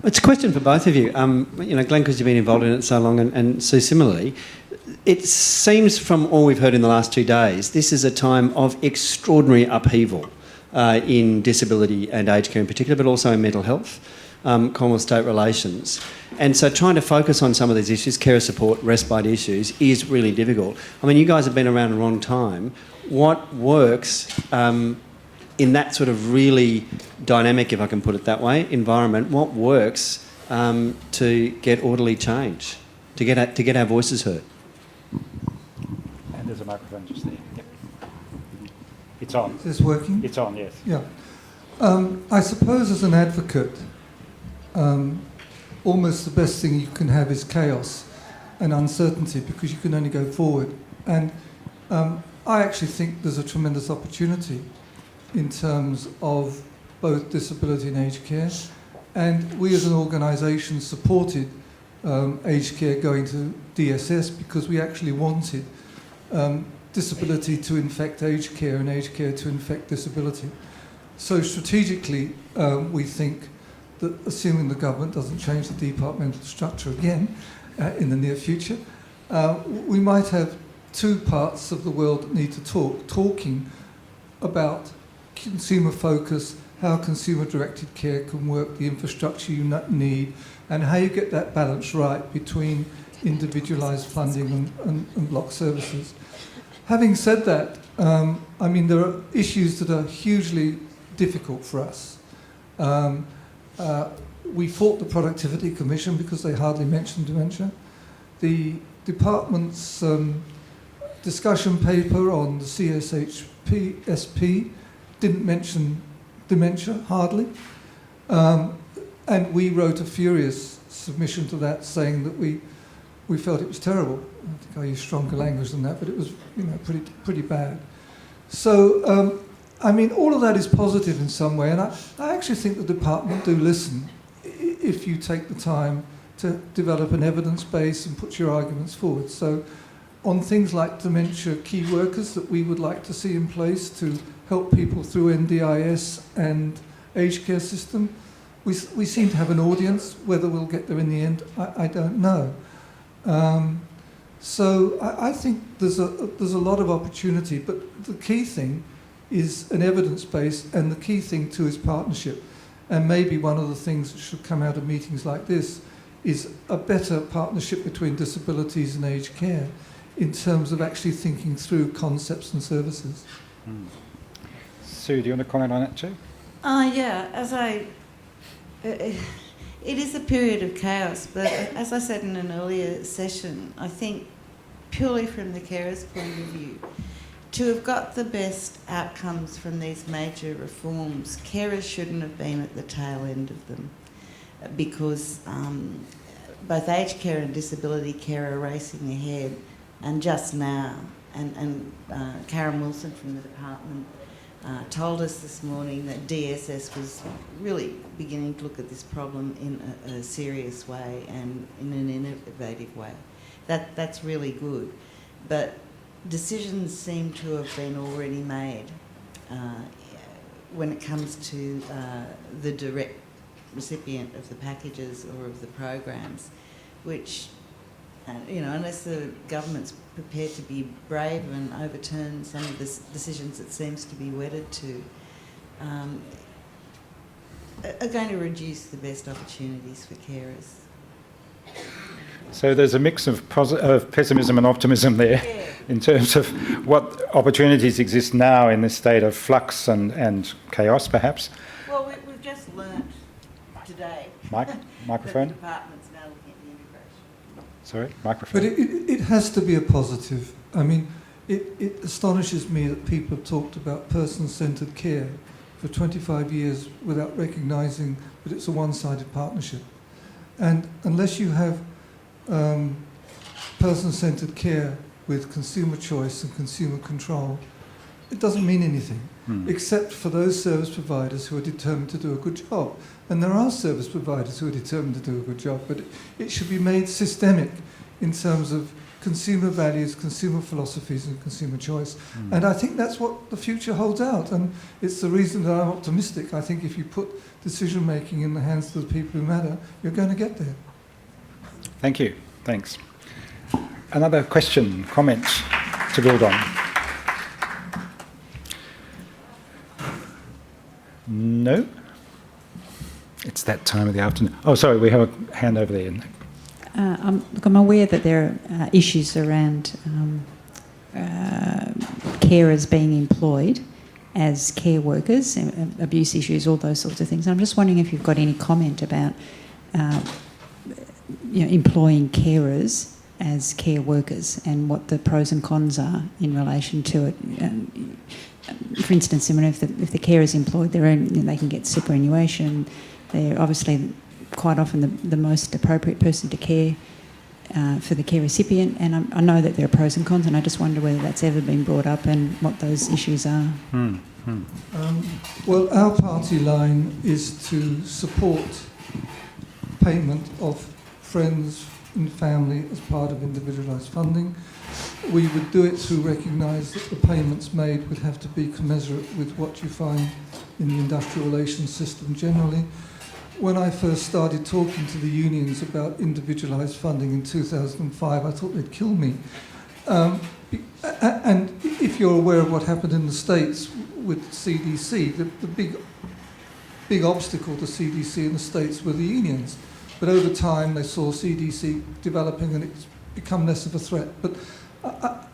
S4: It's a question for both of you. Glenn, because you've been involved in it so long, and Sue similarly, it seems from all we've heard in the last 2 days, this is a time of extraordinary upheaval in disability and aged care in particular, but also in mental health, Commonwealth-state relations. And so trying to focus on some of these issues, carer support, respite issues, is really difficult. I mean, you guys have been around a long time. What works in that sort of really dynamic, if I can put it that way, environment, what works to get orderly change, to get our voices heard?
S1: And there's a microphone just there. Yep. It's on.
S3: Is this working?
S1: It's on, yes.
S3: Yeah. I suppose as an advocate, almost the best thing you can have is chaos and uncertainty, because you can only go forward. And I actually think there's a tremendous opportunity in terms of both disability and aged care. And we as an organisation supported aged care going to DSS because we actually wanted disability to infect aged care and aged care to infect disability. So strategically, we think that assuming the government doesn't change the departmental structure again in the near future, we might have two parts of the world that need to talking about consumer focus, how consumer-directed care can work, the infrastructure you need, and how you get that balance right between individualised funding and block services. Having said that, I mean, there are issues that are hugely difficult for us. We fought the Productivity Commission because they hardly mentioned dementia. The department's discussion paper on the CHSP didn't mention dementia, hardly. And we wrote a furious submission to that saying that we felt it was terrible. I think I used stronger language than that, but it was pretty bad. So, I mean, all of that is positive in some way, and I actually think the department do listen if you take the time to develop an evidence base and put your arguments forward. So on things like dementia key workers that we would like to see in place to help people through NDIS and aged care system, we seem to have an audience. Whether we'll get there in the end, I don't know. So I think there's a lot of opportunity, but the key thing is an evidence base, and the key thing too is partnership. And maybe one of the things that should come out of meetings like this is a better partnership between disabilities and aged care in terms of actually thinking through concepts and services.
S1: Sue, do you want to comment on that too?
S2: Yeah, it is a period of chaos, but as I said in an earlier session, I think purely from the carers' point of view, to have got the best outcomes from these major reforms, carers shouldn't have been at the tail end of them, because both aged care and disability care are racing ahead, and just now, and Karen Wilson from the department told us this morning that DSS was really beginning to look at this problem in a serious way and in an innovative way. That's really good. But decisions seem to have been already made when it comes to the direct recipient of the packages or of the programs, which, unless the government's prepared to be brave and overturn some of the decisions it seems to be wedded to, are going to reduce the best opportunities for carers.
S1: So there's a mix of pessimism and optimism there in terms of what opportunities exist now in this state of flux and chaos, perhaps.
S2: Well, we've just learnt today
S1: Microphone?
S2: that the department's now looking at the integration.
S1: Sorry, microphone.
S3: But it has to be a positive. I mean, it astonishes me that people have talked about person-centred care for 25 years without recognising that it's a one-sided partnership. And unless you have person-centred care with consumer choice and consumer control, it doesn't mean anything, except for those service providers who are determined to do a good job. And there are service providers who are determined to do a good job, but it should be made systemic in terms of consumer values, consumer philosophies and consumer choice. And I think that's what the future holds out, and it's the reason that I'm optimistic. I think if you put decision-making in the hands of the people who matter, you're going to get there.
S1: Thank you. Thanks. Another question, comment to build on? No? It's that time of the afternoon. Oh, sorry, we have a hand over there.
S5: I'm aware that there are issues around carers being employed as care workers, abuse issues, all those sorts of things. I'm just wondering if you've got any comment about employing carers as care workers and what the pros and cons are in relation to it. For instance, if the carer is employed, they can get superannuation. They're obviously quite often the most appropriate person to care for the care recipient, and I know that there are pros and cons, and I just wonder whether that's ever been brought up and what those issues are.
S3: Well, our party line is to support payment of friends and family as part of individualised funding. We would do it to recognise that the payments made would have to be commensurate with what you find in the industrial relations system generally. When I first started talking to the unions about individualised funding in 2005, I thought they'd kill me. And if you're aware of what happened in the States with CDC, the big obstacle to CDC in the States were the unions. But over time, they saw CDC developing and it's become less of a threat. But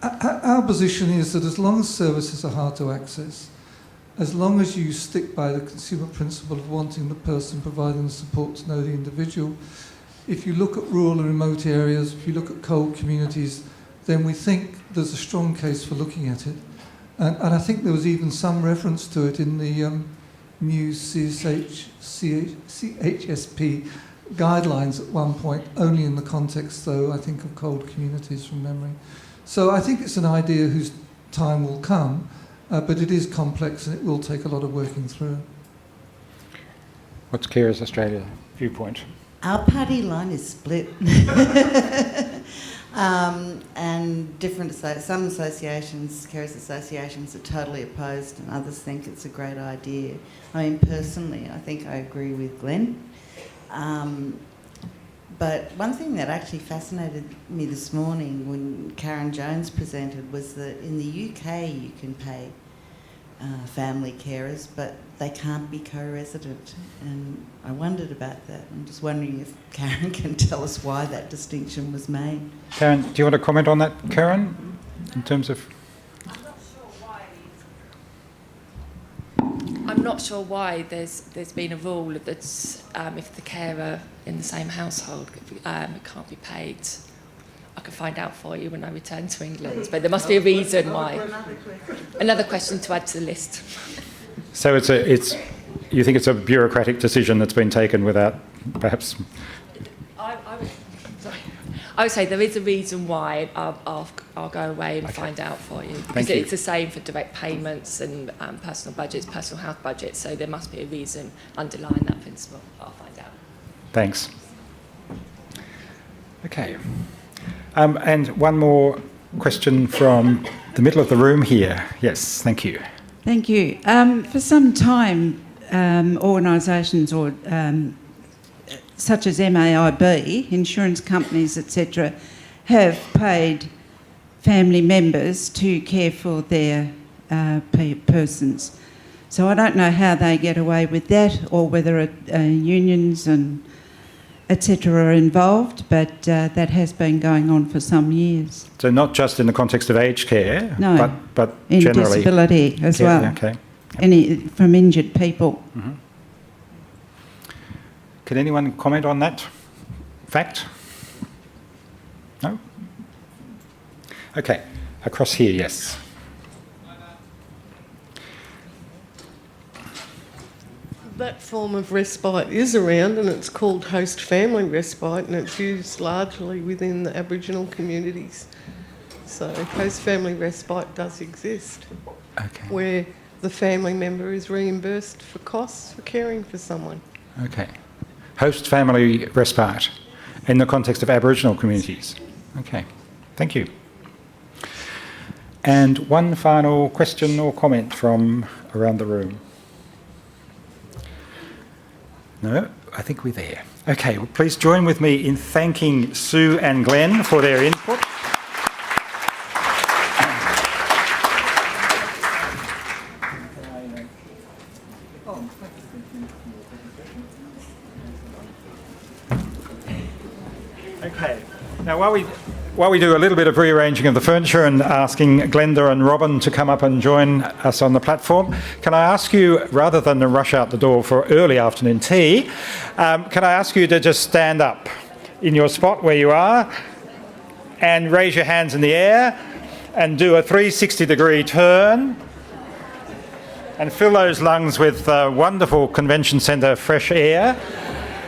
S3: our position is that as long as services are hard to access, as long as you stick by the consumer principle of wanting the person providing the support to know the individual, if you look at rural and remote areas, if you look at cold communities, then we think there's a strong case for looking at it. And I think there was even some reference to it in the new CHSP guidelines at one point, only in the context, though, I think, of cold communities from memory. So I think it's an idea whose time will come, but it is complex and it will take a lot of working through.
S1: What's Carers Australia viewpoint?
S2: Our party line is split. And some associations, carers associations, are totally opposed and others think it's a great idea. I mean, personally, I think I agree with Glenn. But one thing that actually fascinated me this morning when Karen Jones presented was that in the UK you can pay family carers, but they can't be co-resident. And I wondered about that. I'm just wondering if Karen can tell us why that distinction was made.
S1: Karen, do you want to comment on that, Karen, in terms of...
S6: I'm not sure why there's been a rule that if the carer in the same household can't be paid. I can find out for you when I return to England, but there must be a reason why. Another question to add to the list.
S1: So you think it's a bureaucratic decision that's been taken without perhaps...
S6: I would say there is a reason why. I'll go away and find out for you. Because it's the same for direct payments and personal budgets, personal health budgets. So there must be a reason underlying that principle. I'll find out.
S1: Thanks. Okay. And one more question from the middle of the room here. Yes, thank you.
S7: Thank you. For some time, organisations or such as MAIB, insurance companies, etc., have paid family members to care for their persons. So I don't know how they get away with that, or whether unions and etc. are involved, but that has been going on for some years.
S1: So not just in the context of aged care,
S7: No,
S1: but
S7: in
S1: generally.
S7: disability as well.
S1: Okay.
S7: From injured people.
S1: Mm-hmm. Can anyone comment on that fact? No? Okay. Across here, yes.
S8: That form of respite is around, and it's called host family respite, and it's used largely within the Aboriginal communities. So host family respite does exist,
S1: Okay.
S8: where the family member is reimbursed for costs for caring for someone.
S1: Okay. Host family respite in the context of Aboriginal communities. Okay. Thank you. And one final question or comment from around the room. No, I think we're there. Okay, well, please join with me in thanking Sue and Glenn for their input. Okay, now while we do a little bit of rearranging of the furniture and asking Glenda and Robyn to come up and join us on the platform, can I ask you, rather than to rush out the door for early afternoon tea, can I ask you to just stand up in your spot where you are and raise your hands in the air and do a 360-degree turn and fill those lungs with wonderful convention centre fresh air,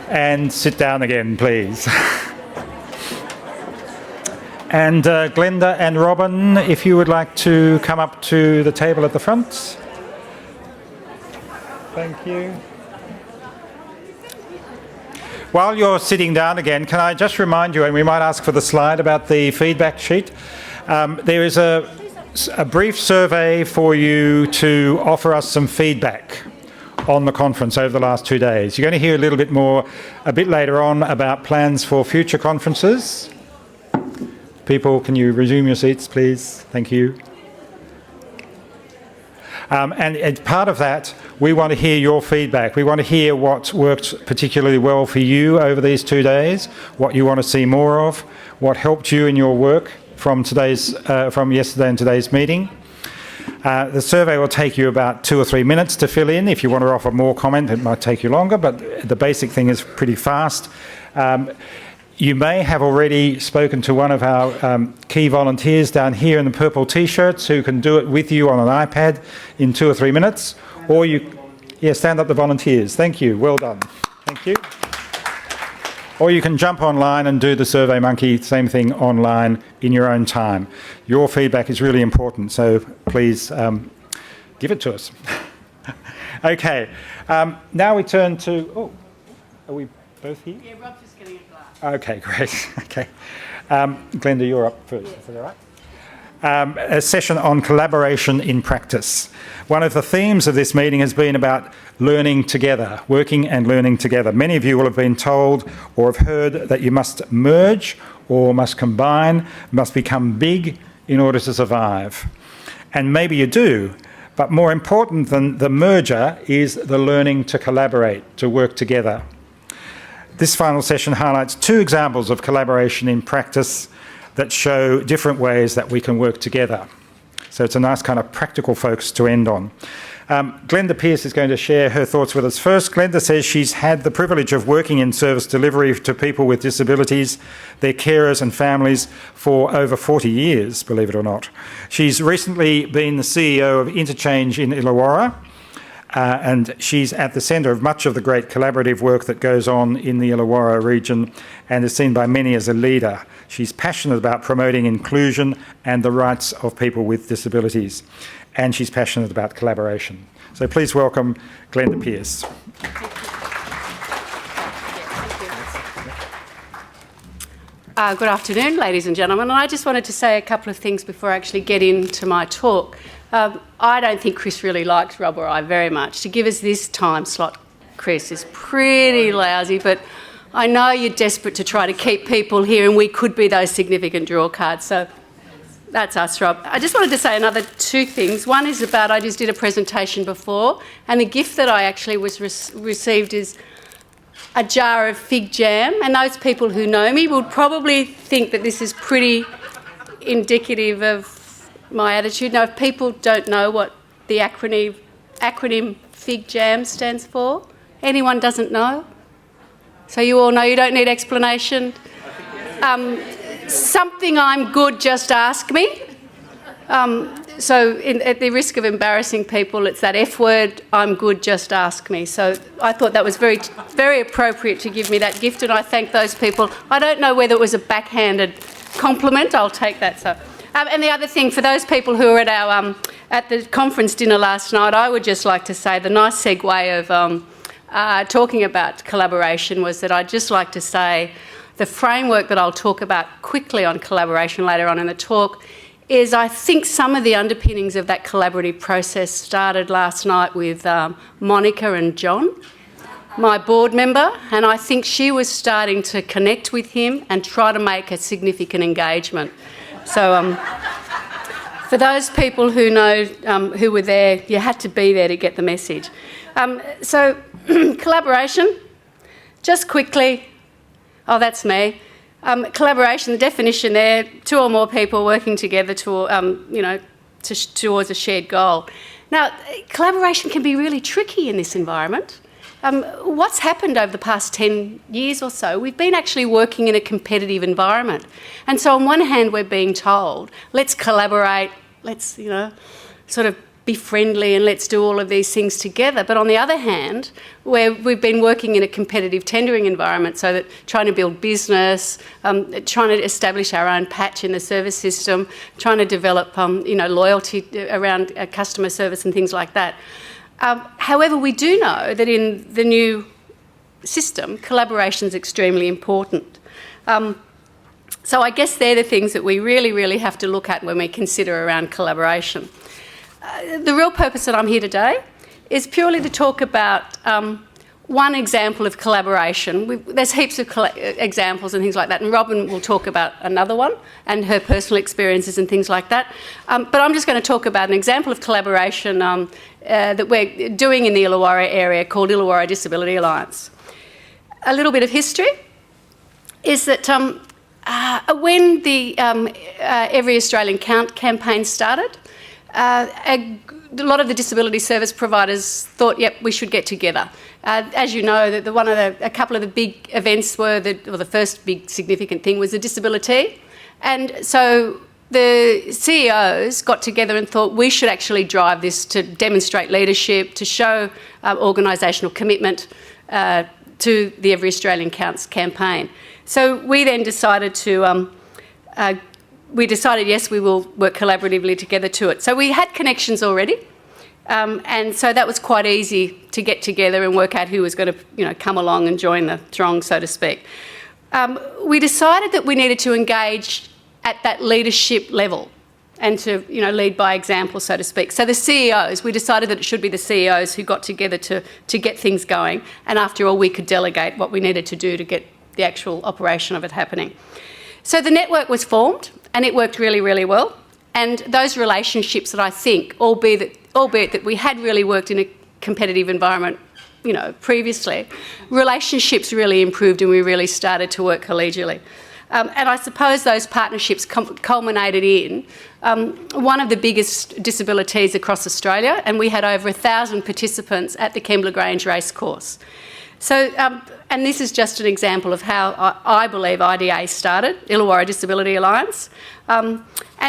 S1: and sit down again, please. And Glenda and Robyn, if you would like to come up to the table at the front. Thank you. While you're sitting down again, can I just remind you, and we might ask for the slide about the feedback sheet, there is a brief survey for you to offer us some feedback on the conference over the last 2 days. You're going to hear a little bit more a bit later on about plans for future conferences. People, can you resume your seats, please? Thank you. And as part of that, we want to hear your feedback. We want to hear what worked particularly well for you over these 2 days, what you want to see more of, what helped you in your work from yesterday and today's meeting. The survey will take you about 2 or 3 minutes to fill in. If you want to offer more comment, it might take you longer, but the basic thing is pretty fast. You may have already spoken to one of our key volunteers down here in the purple T-shirts who can do it with you on an iPad in 2 or 3 minutes. Or stand up the volunteers. Thank you. Well done. Thank you. Or you can jump online and do the Survey Monkey, same thing, online in your own time. Your feedback is really important, so please give it to us. Okay. Now we turn to... are we both here?
S9: Yeah, Rob's just getting a glass.
S1: Okay, great. Okay. Glenda, you're up first. Is that all right? A session on collaboration in practice. One of the themes of this meeting has been about learning together, working and learning together. Many of you will have been told or have heard that you must merge or must combine, must become big in order to survive. And maybe you do, but more important than the merger is the learning to collaborate, to work together. This final session highlights 2 examples of collaboration in practice that show different ways that we can work together. So it's a nice kind of practical focus to end on. Glenda Pearce is going to share her thoughts with us first. Glenda says she's had the privilege of working in service delivery to people with disabilities, their carers and families for over 40 years, believe it or not. She's recently been the CEO of Interchange in Illawarra, and she's at the centre of much of the great collaborative work that goes on in the Illawarra region and is seen by many as a leader. She's passionate about promoting inclusion and the rights of people with disabilities, and she's passionate about collaboration. So please welcome Glenda Pearce.
S9: Good afternoon, ladies and gentlemen. And I just wanted to say a couple of things before I actually get into my talk. I don't think Chris really liked Rob or I very much. To give us this time slot, Chris, is pretty lousy, but I know you're desperate to try to keep people here, and we could be those significant draw cards. So that's us, Rob. I just wanted to say another two things. One is about, I just did a presentation before, and the gift that I actually received is a jar of fig jam, and those people who know me would probably think that this is pretty indicative of my attitude. Now, if people don't know what the acronym fig jam stands for, anyone doesn't know? So you all know, you don't need explanation. Something I'm good, just ask me. At the risk of embarrassing people, it's that F word, I'm good, just ask me. So I thought that was very, very appropriate to give me that gift, and I thank those people. I don't know whether it was a backhanded compliment. I'll take that. So, and the other thing, for those people who were at our at the conference dinner last night, I would just like to say the nice segue of talking about collaboration was that I'd just like to say the framework that I'll talk about quickly on collaboration later on in the talk is, I think, some of the underpinnings of that collaborative process started last night with Monica and John, my board member, and I think she was starting to connect with him and try to make a significant engagement. So for those people who know, who were there, you had to be there to get the message. Collaboration, just quickly, oh, that's me. Collaboration, the definition there, two or more people working together towards a shared goal. Now, collaboration can be really tricky in this environment. What's happened over the past 10 years or so, we've been actually working in a competitive environment. And so on one hand, we're being told, let's collaborate, let's, sort of be friendly and let's do all of these things together. But on the other hand, we've been working in a competitive tendering environment, so that trying to build business, trying to establish our own patch in the service system, trying to develop loyalty around customer service and things like that. However, we do know that in the new system, collaboration is extremely important. So I guess they're the things that we really, really have to look at when we consider around collaboration. The real purpose that I'm here today is purely to talk about one example of collaboration. There's heaps of examples and things like that, and Robyn will talk about another one and her personal experiences and things like that. But I'm just going to talk about an example of collaboration that we're doing in the Illawarra area called Illawarra Disability Alliance. A little bit of history is that when the Every Australian Count campaign started, a lot of the disability service providers thought, yep, we should get together. As you know, a couple of the big events were, the first big significant thing was the disability. And so the CEOs got together and thought we should actually drive this to demonstrate leadership, to show organisational commitment to the Every Australian Counts campaign. So we then decided yes, we will work collaboratively together to it. So we had connections already, and so that was quite easy to get together and work out who was going to, come along and join the throng, so to speak. We decided that we needed to engage at that leadership level and to, lead by example, so to speak. So the CEOs, we decided that it should be the CEOs who got together to get things going, and after all, we could delegate what we needed to do to get the actual operation of it happening. So the network was formed, and it worked really, really well. And those relationships that I think, albeit that we had really worked in a competitive environment, previously, relationships really improved and we really started to work collegially. And I suppose those partnerships culminated in one of the biggest disabilities across Australia, and we had over 1,000 participants at the Kembla Grange racecourse. So, and this is just an example of how I believe IDA started, Illawarra Disability Alliance. And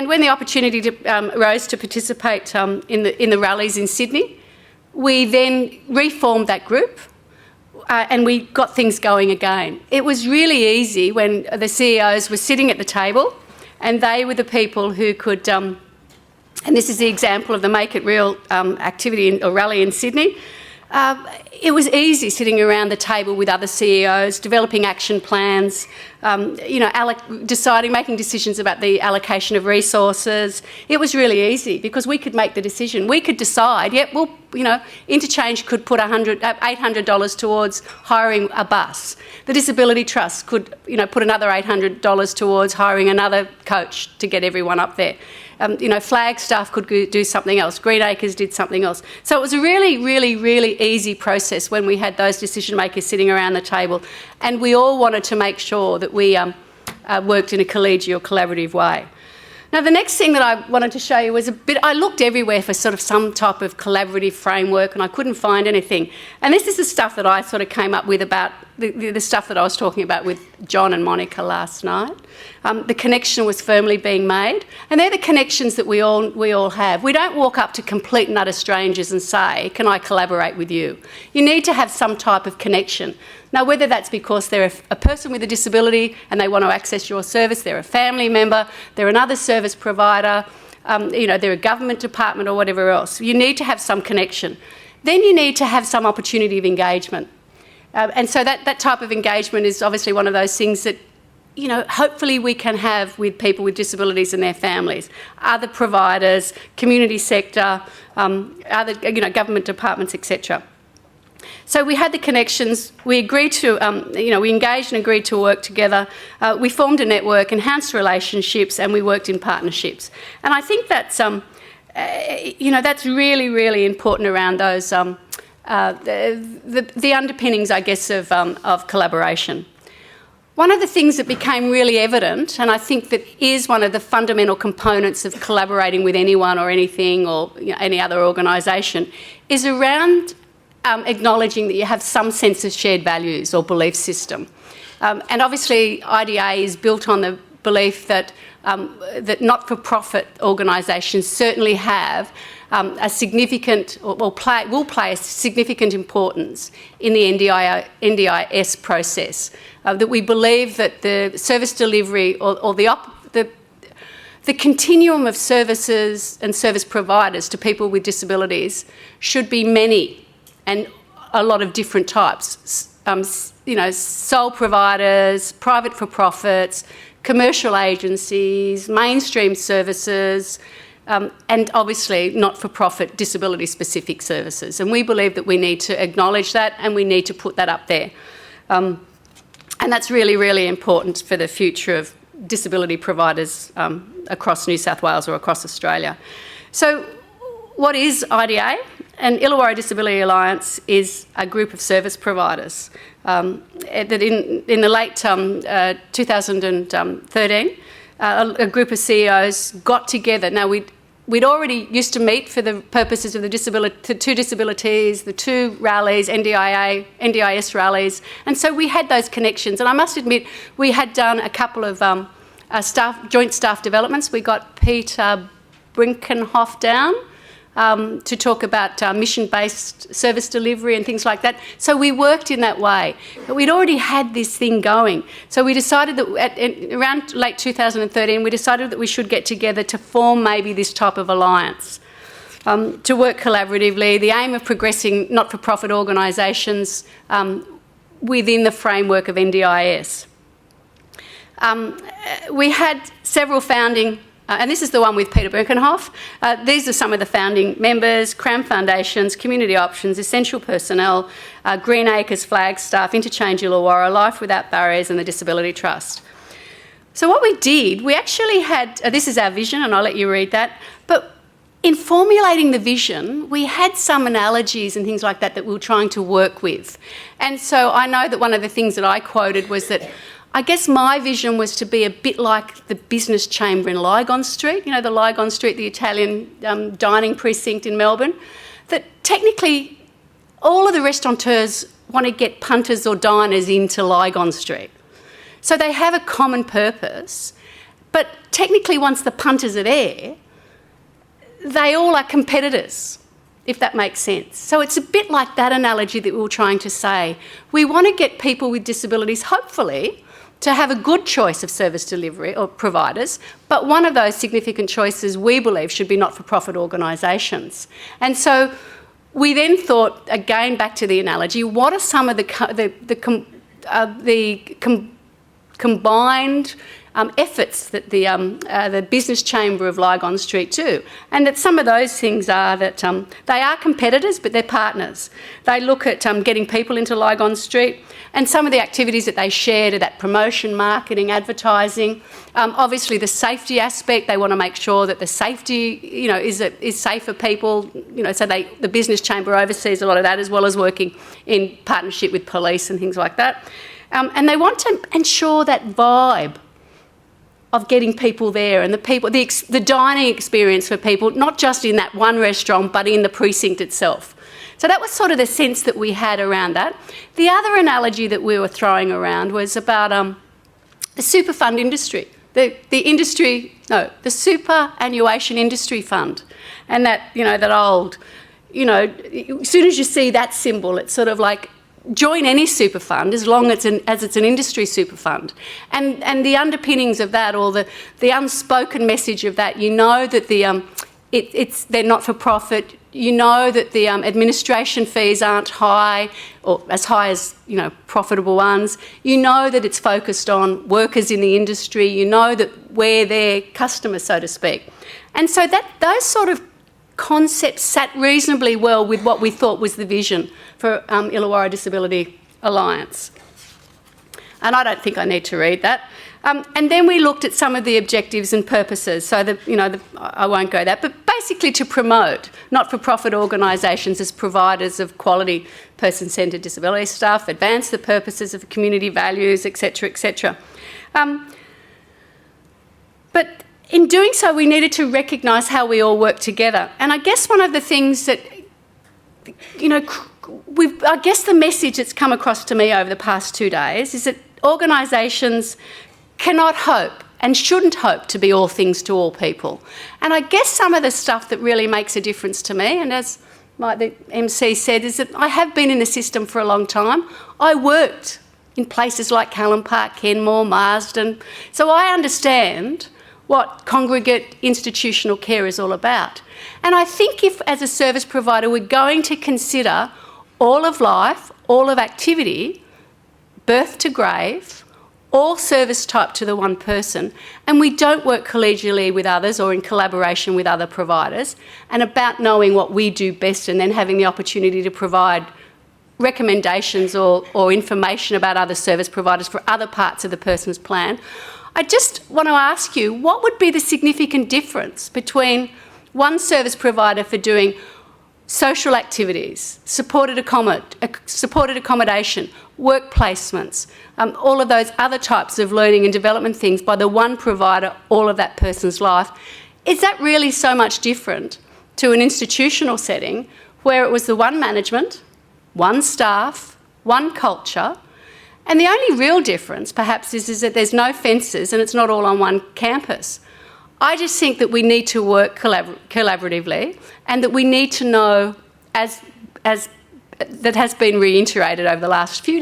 S9: when the opportunity arose to participate in the rallies in Sydney, we then reformed that group and we got things going again. It was really easy when the CEOs were sitting at the table and they were the people who could, and this is the example of the Make It Real activity or rally in Sydney. It was easy sitting around the table with other CEOs, developing action plans, making decisions about the allocation of resources. It was really easy because we could make the decision. We could decide, Interchange could put $800 towards hiring a bus. The Disability Trust could, put another $800 towards hiring another coach to get everyone up there. Flagstaff could do something else. Green Acres did something else. So it was a really, really, really easy process when we had those decision makers sitting around the table, and we all wanted to make sure that we worked in a collegial, collaborative way. Now, the next thing that I wanted to show you was I looked everywhere for sort of some type of collaborative framework and I couldn't find anything. And this is the stuff that I sort of came up with about the stuff that I was talking about with John and Monica last night. The connection was firmly being made, and they're the connections that we all have. We don't walk up to complete and utter strangers and say, "Can I collaborate with you?" You need to have some type of connection. Now, whether that's because they're a person with a disability and they want to access your service, they're a family member, they're another service provider, they're a government department or whatever else, you need to have some connection. Then you need to have some opportunity of engagement. And so that type of engagement is obviously one of those things that, hopefully we can have with people with disabilities and their families, other providers, community sector, other, government departments, etc. So we had the connections, we agreed to, we engaged and agreed to work together, we formed a network, enhanced relationships, and we worked in partnerships. And I think that's, that's really, really important around those, the underpinnings, I guess, of collaboration. One of the things that became really evident, and I think that is one of the fundamental components of collaborating with anyone or anything or any other organisation, is around acknowledging that you have some sense of shared values or belief system. And obviously IDA is built on the belief that that not-for-profit organisations certainly have a significant, will play a significant importance in the NDIS process. That we believe that the service delivery or the continuum of services and service providers to people with disabilities should be many and a lot of different types. Sole providers, private for-profits, commercial agencies, mainstream services, and obviously not-for-profit disability-specific services. And we believe that we need to acknowledge that and we need to put that up there. And that's really, really important for the future of disability providers across New South Wales or across Australia. So what is IDA? And Illawarra Disability Alliance is a group of service providers that in the late 2013, a group of CEOs got together. Now, we'd already used to meet for the purposes of the two disabilities, the two rallies, NDIS rallies, and so we had those connections. And I must admit, we had done a couple of joint staff developments. We got Peter Brinkenhoff down to talk about mission-based service delivery and things like that. So we worked in that way. But we'd already had this thing going. So we decided that around late 2013, we decided that we should get together to form maybe this type of alliance, to work collaboratively, the aim of progressing not-for-profit organisations within the framework of NDIS. We had several founding and this is the one with Peter Birkenhoff. These are some of the founding members: CRAM Foundations, Community Options, Essential Personnel, Green Acres, Flagstaff, Interchange Illawarra, Life Without Barriers and the Disability Trust. So what we did, we actually had, this is our vision and I'll let you read that, but in formulating the vision, we had some analogies and things like that that we were trying to work with. And so I know that one of the things that I quoted was that I guess my vision was to be a bit like the business chamber in Lygon Street, the Lygon Street, the Italian dining precinct in Melbourne, that technically all of the restaurateurs want to get punters or diners into Lygon Street. So they have a common purpose, but technically once the punters are there, they all are competitors if that makes sense. So it's a bit like that analogy that we were trying to say. We want to get people with disabilities, hopefully, to have a good choice of service delivery or providers, but one of those significant choices we believe should be not-for-profit organisations. And so we then thought, again back to the analogy, what are some of the combined efforts that the business chamber of Lygon Street do? And that some of those things are that they are competitors, but they're partners. They look at getting people into Lygon Street, and some of the activities that they share to that promotion, marketing, advertising. Obviously, the safety aspect, they want to make sure that the safety, is safe for people. So the business chamber oversees a lot of that, as well as working in partnership with police and things like that. And they want to ensure that vibe of getting people there and the dining experience for people, not just in that one restaurant, but in the precinct itself. So that was sort of the sense that we had around that. The other analogy that we were throwing around was about the super fund industry, the superannuation industry fund, and that, that old, as soon as you see that symbol, it's sort of like, join any super fund as long as it's an industry super fund. And the underpinnings of that, or the unspoken message of that, that they're not for profit, that the administration fees aren't high, or as high as profitable ones, that it's focused on workers in the industry, that we're their customers, so to speak. And so those sort of concept sat reasonably well with what we thought was the vision for Illawarra Disability Alliance. And I don't think I need to read that. And then we looked at some of the objectives and purposes. So, I won't go that, but basically to promote not-for-profit organisations as providers of quality person-centred disability stuff, advance the purposes of community values, etc., etc. But in doing so, we needed to recognise how we all work together. And I guess one of the things that, I guess the message that's come across to me over the past 2 days is that organisations cannot hope and shouldn't hope to be all things to all people. And I guess some of the stuff that really makes a difference to me, and as the MC said, is that I have been in the system for a long time. I worked in places like Callan Park, Kenmore, Marsden. So I understand what congregate institutional care is all about. And I think if, as a service provider, we're going to consider all of life, all of activity, birth to grave, all service type to the one person, and we don't work collegially with others or in collaboration with other providers, and about knowing what we do best and then having the opportunity to provide recommendations or information about other service providers for other parts of the person's plan, I just want to ask you, what would be the significant difference between one service provider for doing social activities, supported accommodation, work placements, all of those other types of learning and development things by the one provider all of that person's life? Is that really so much different to an institutional setting where it was the one management, one staff, one culture? And the only real difference, perhaps, is that there's no fences and it's not all on one campus. I just think that we need to work collaboratively, and that we need to know, as that has been reiterated over the last 2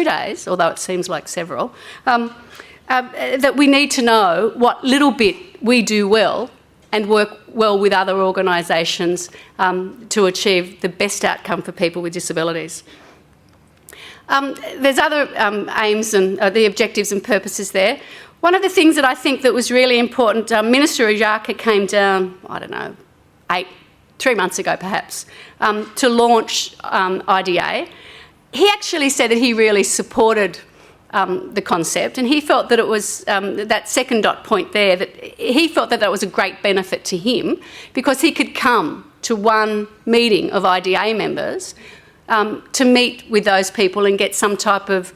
S9: days, although it seems like several, that we need to know what little bit we do well and work well with other organisations to achieve the best outcome for people with disabilities. There's other aims and the objectives and purposes there. One of the things that I think that was really important, Minister Ujaka came down, 3 months ago perhaps, to launch IDA. He actually said that he really supported the concept, and he felt that it was that second dot point there, that he felt that was a great benefit to him because he could come to one meeting of IDA members to meet with those people and get some type of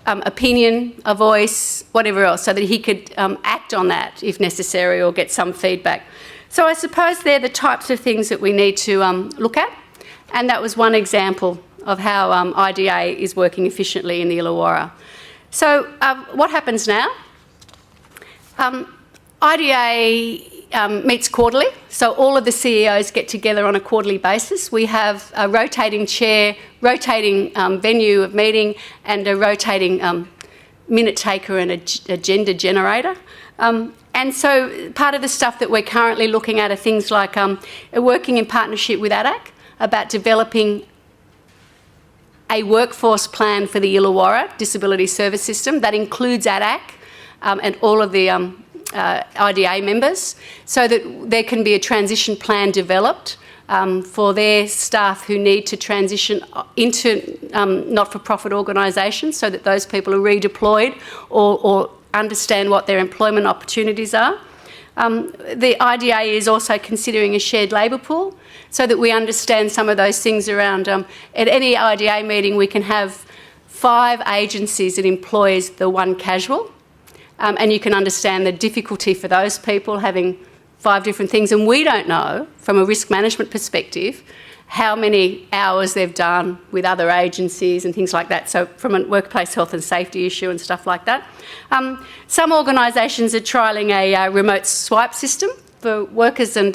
S9: opinion, a voice, whatever else, so that he could act on that if necessary or get some feedback. So I suppose they're the types of things that we need to look at, and that was one example of how IDA is working efficiently in the Illawarra. So what happens now? IDA meets quarterly, so all of the CEOs get together on a quarterly basis. We have a rotating chair, rotating venue of meeting, and a rotating minute taker and agenda generator. And so part of the stuff that we're currently looking at are things like working in partnership with ADAC about developing a workforce plan for the Illawarra Disability Service System that includes ADAC and all of the IDA members, so that there can be a transition plan developed for their staff who need to transition into not-for-profit organisations, so that those people are redeployed or understand what their employment opportunities are. The IDA is also considering a shared labour pool, so that we understand some of those things around. At any IDA meeting, we can have 5 agencies that employs the one casual, and you can understand the difficulty for those people having 5 different things. And we don't know, from a risk management perspective, how many hours they've done with other agencies and things like that. So from a workplace health and safety issue and stuff like that. Some organisations are trialling a remote swipe system for workers and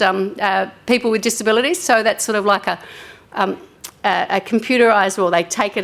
S9: people with disabilities. So that's sort of like a computerised, or they take it,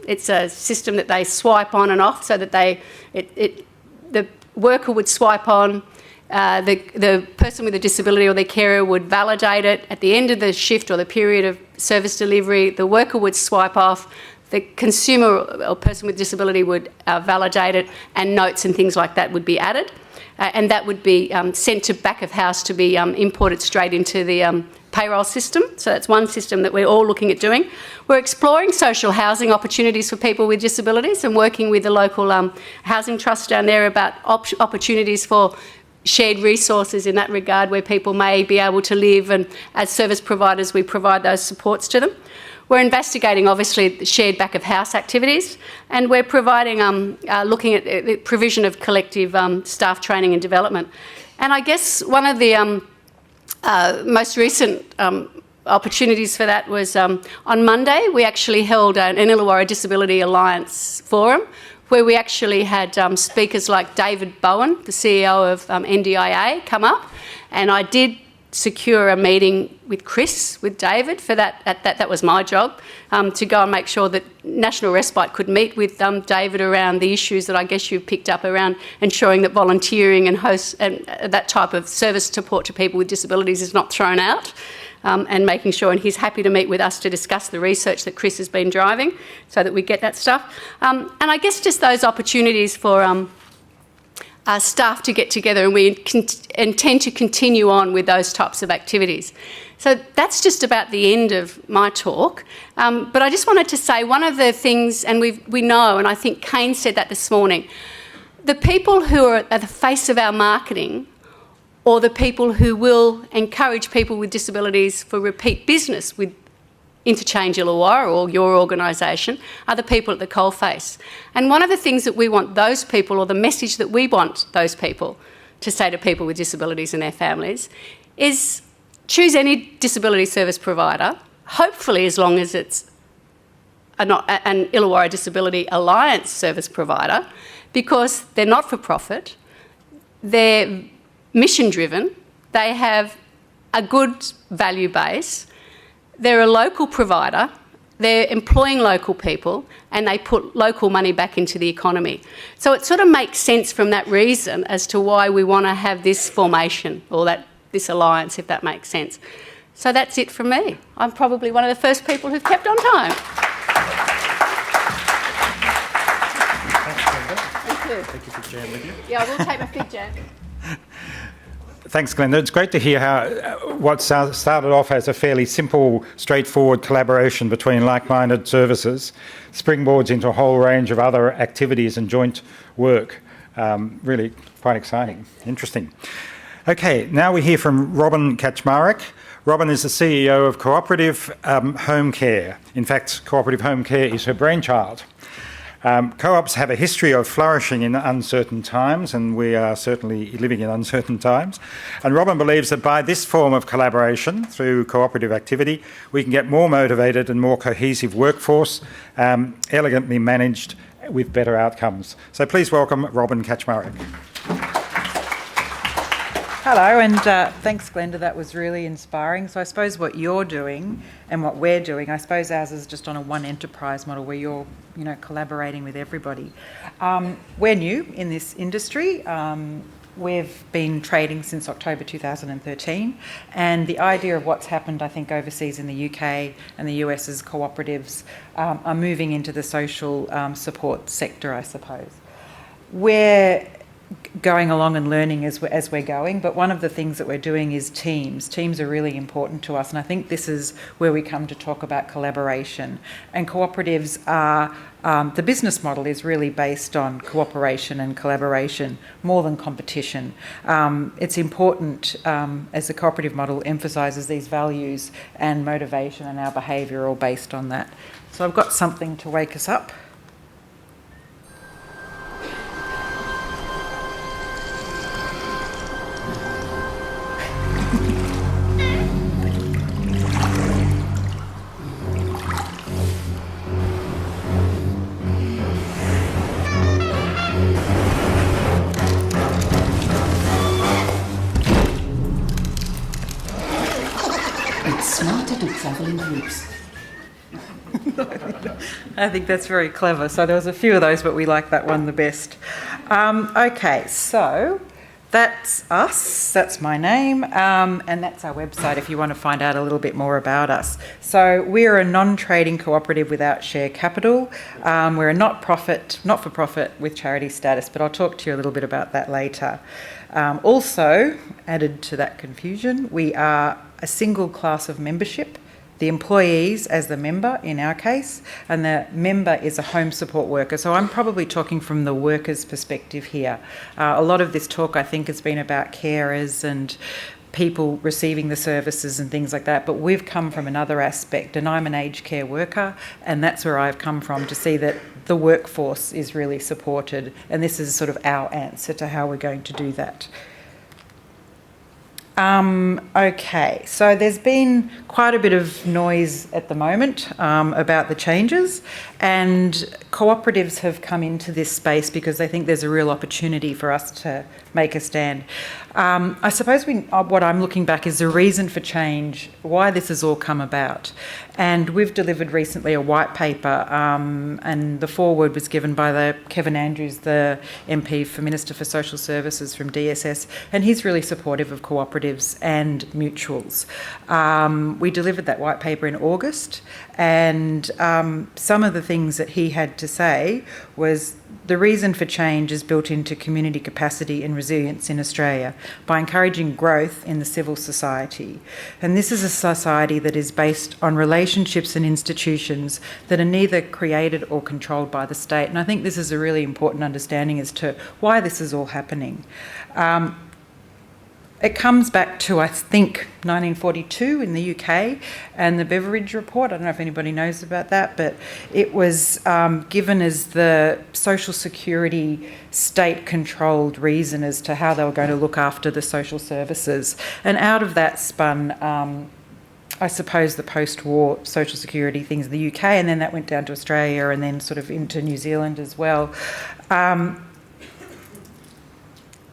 S9: it's a system that they swipe on and off, so that the worker would swipe on, the person with a disability or their carer would validate it. At the end of the shift or the period of service delivery, the worker would swipe off, the consumer or person with disability would validate it, and notes and things like that would be added. And that would be sent to back of house to be imported straight into the payroll system. So that's one system that we're all looking at doing. We're exploring social housing opportunities for people with disabilities and working with the local housing trust down there about opportunities for shared resources in that regard, where people may be able to live, and as service providers we provide those supports to them. We're investigating, obviously, shared back-of-house activities, and we're providing, looking at the provision of collective staff training and development. And I guess one of the most recent opportunities for that was on Monday we actually held an Illawarra Disability Alliance forum, where we actually had speakers like David Bowen, the CEO of NDIA, come up, and I did secure a meeting with Chris, with David, for that. That was my job, to go and make sure that National Respite could meet with David around the issues that I guess you picked up around ensuring that volunteering and that type of service support to people with disabilities is not thrown out. And making sure, and he's happy to meet with us to discuss the research that Chris has been driving, so that we get that stuff. And I guess just those opportunities for staff to get together, and we intend to continue on with those types of activities. So that's just about the end of my talk. But I just wanted to say one of the things, and we know, and I think Kane said that this morning, the people who are at the face of our marketing, or the people who will encourage people with disabilities for repeat business with Interchange Illawarra or your organisation, are the people at the coalface. And one of the things that we want those people, or the message that we want those people to say to people with disabilities and their families, is choose any disability service provider, hopefully as long as it's an Illawarra Disability Alliance service provider, because they're not-for-profit, they're mission-driven, they have a good value base, they're a local provider, they're employing local people, and they put local money back into the economy. So it sort of makes sense from that reason as to why we want to have this formation, or this alliance, if that makes sense. So that's it from me. I'm probably one of the first people who've kept on time. Thank you.
S1: Take your fig jam with you.
S9: Yeah, I will take my fig jam.
S1: Thanks, Glenda. It's great to hear how what started off as a fairly simple, straightforward collaboration between like-minded services springboards into a whole range of other activities and joint work. Really quite exciting, interesting. Okay, now we hear from Robyn Kaczmarek. Robyn is the CEO of Cooperative Homecare. In fact, Cooperative Homecare is her brainchild. Co-ops have a history of flourishing in uncertain times, and we are certainly living in uncertain times. And Robyn believes that by this form of collaboration, through cooperative activity, we can get more motivated and more cohesive workforce, elegantly managed with better outcomes. So please welcome Robyn Kaczmarek.
S10: Hello, and thanks, Glenda. That was really inspiring. So I suppose what you're doing and what we're doing, I suppose ours is just on a one enterprise model where you're, collaborating with everybody. We're new in this industry. We've been trading since October 2013, and the idea of what's happened, I think, overseas in the UK and the US as cooperatives are moving into the social support sector, I suppose. We're going along and learning as we're going, but one of the things that we're doing is teams. Teams are really important to us, and I think this is where we come to talk about collaboration. And cooperatives are, the business model is really based on cooperation and collaboration more than competition. It's important, as the cooperative model emphasises these values and motivation, and our behaviour are all based on that. So I've got something to wake us up.
S11: Smarter to travel in groups.
S10: I think that's very clever. So there was a few of those, but we like that one the best. Okay, so that's us. That's my name, and that's our website if you want to find out a little bit more about us. So we're a non-trading cooperative without share capital. We're a not-for-profit with charity status, but I'll talk to you a little bit about that later. Also, added to that confusion, we are a single class of membership. The employees as the member in our case, and the member is a home support worker. So I'm probably talking from the worker's perspective here. A lot of this talk I think has been about carers and people receiving the services and things like that, but we've come from another aspect, and I'm an aged care worker, and that's where I've come from, to see that the workforce is really supported, and this is sort of our answer to how we're going to do that. Okay, so there's been quite a bit of noise at the moment about the changes, and cooperatives have come into this space because they think there's a real opportunity for us to make a stand. I suppose what I'm looking back is the reason for change, why this has all come about. And we've delivered recently a white paper, and the foreword was given by Kevin Andrews, the MP for Minister for Social Services from DSS, and he's really supportive of cooperatives and mutuals. We delivered that white paper in August, and some of the things that he had to say was the reason for change is built into community capacity and resilience in Australia by encouraging growth in the civil society. And this is a society that is based on relationships and institutions that are neither created or controlled by the state. And I think this is a really important understanding as to why this is all happening. It comes back to, I think, 1942 in the UK and the Beveridge Report. I don't know if anybody knows about that, but it was given as the social security state-controlled reason as to how they were going to look after the social services. And out of that spun, I suppose, the post-war social security things in the UK, and then that went down to Australia and then sort of into New Zealand as well.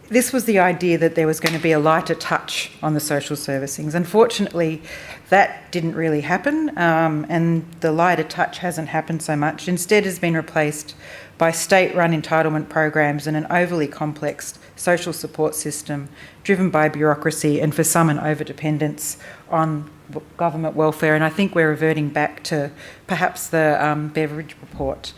S10: This was the idea that there was going to be a lighter touch on the social service things. Unfortunately, that didn't really happen, and the lighter touch hasn't happened so much. Instead, has been replaced by state-run entitlement programs and an overly complex social support system driven by bureaucracy and, for some, an overdependence on government welfare. And I think we're reverting back to perhaps the Beveridge Report.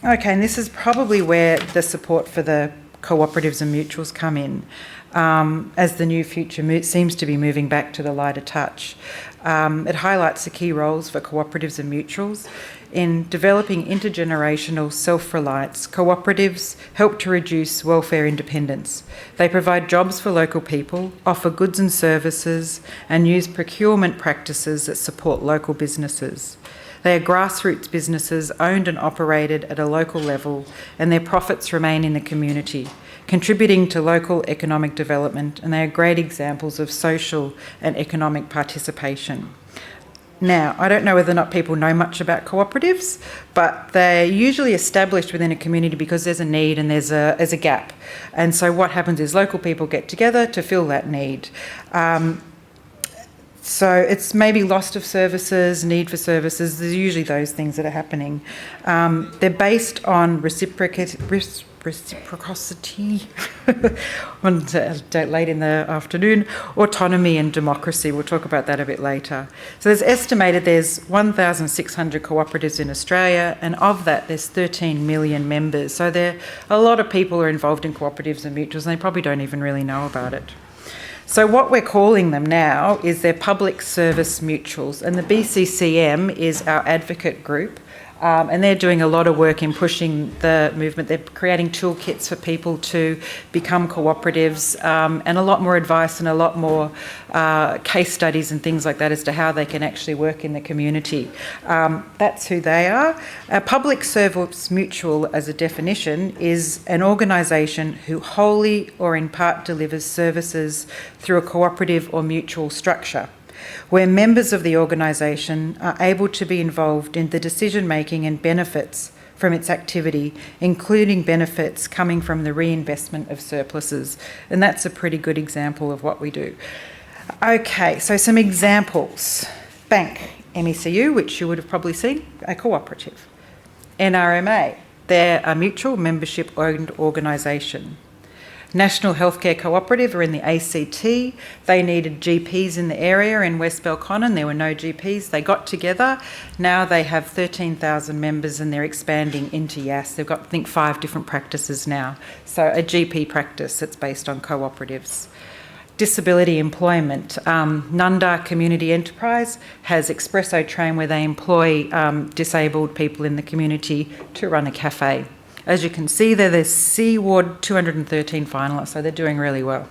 S10: Okay, and this is probably where the support for the cooperatives and mutuals come in, as the new future seems to be moving back to the lighter touch. It highlights the key roles for cooperatives and mutuals. In developing intergenerational self-reliance, cooperatives help to reduce welfare independence. They provide jobs for local people, offer goods and services, and use procurement practices that support local businesses. They are grassroots businesses owned and operated at a local level, and their profits remain in the community, contributing to local economic development, and they are great examples of social and economic participation. Now, I don't know whether or not people know much about cooperatives, but they're usually established within a community because there's a need and there's a gap. And so what happens is local people get together to fill that need. So it's maybe loss of services, need for services. There's usually those things that are happening. They're based on reciprocity late in the afternoon, autonomy and democracy. We'll talk about that a bit later. So there's estimated there's 1,600 cooperatives in Australia, and of that there's 13 million members. So there a lot of people are involved in cooperatives and mutuals, and they probably don't even really know about it. So what we're calling them now is they're public service mutuals, and the BCCM is our advocate group. And they're doing a lot of work in pushing the movement. They're creating toolkits for people to become cooperatives, and a lot more advice and a lot more case studies and things like that as to how they can actually work in the community. That's who they are. A public service mutual, as a definition, is an organisation who wholly or in part delivers services through a cooperative or mutual structure, where members of the organisation are able to be involved in the decision-making and benefits from its activity, including benefits coming from the reinvestment of surpluses. And that's a pretty good example of what we do. Okay, so some examples. Bank, MECU, which you would have probably seen, a cooperative. NRMA, they're a mutual membership-owned organisation. National Healthcare Cooperative are in the ACT. They needed GPs in the area in West Belconnen. There were no GPs. They got together. Now they have 13,000 members and they're expanding into YAS. They've got, I think, 5 different practices now. So a GP practice that's based on cooperatives. Disability employment. Nunda Community Enterprise has Expresso Train, where they employ disabled people in the community to run a cafe. As you can see, they're the C Ward 213 finalists, so they're doing really well.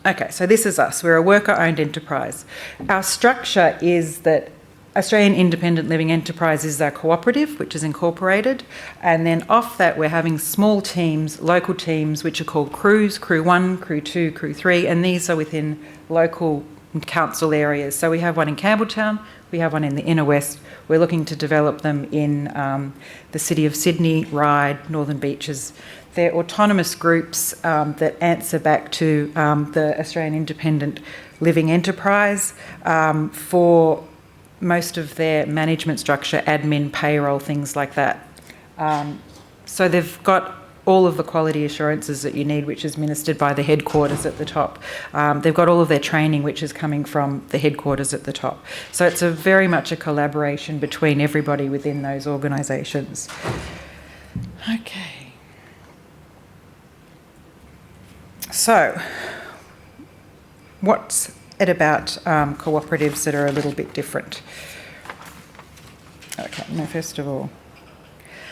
S10: Okay, so this is us. We're a worker-owned enterprise. Our structure is that Australian Independent Living Enterprise is our cooperative, which is incorporated, and then off that we're having small teams, local teams, which are called crews, Crew 1, Crew 2, Crew 3, and these are within local council areas. So we have one in Campbelltown, we have one in the Inner West. We're looking to develop them in the City of Sydney, Ryde, Northern Beaches. They're autonomous groups that answer back to the Australian Independent Living Enterprise for most of their management structure, admin, payroll, things like that. So they've got all of the quality assurances that you need, which is administered by the headquarters at the top. They've got all of their training, which is coming from the headquarters at the top. So it's a very much a collaboration between everybody within those organisations. Okay. So, what's it about cooperatives that are a little bit different? Okay, no, first of all,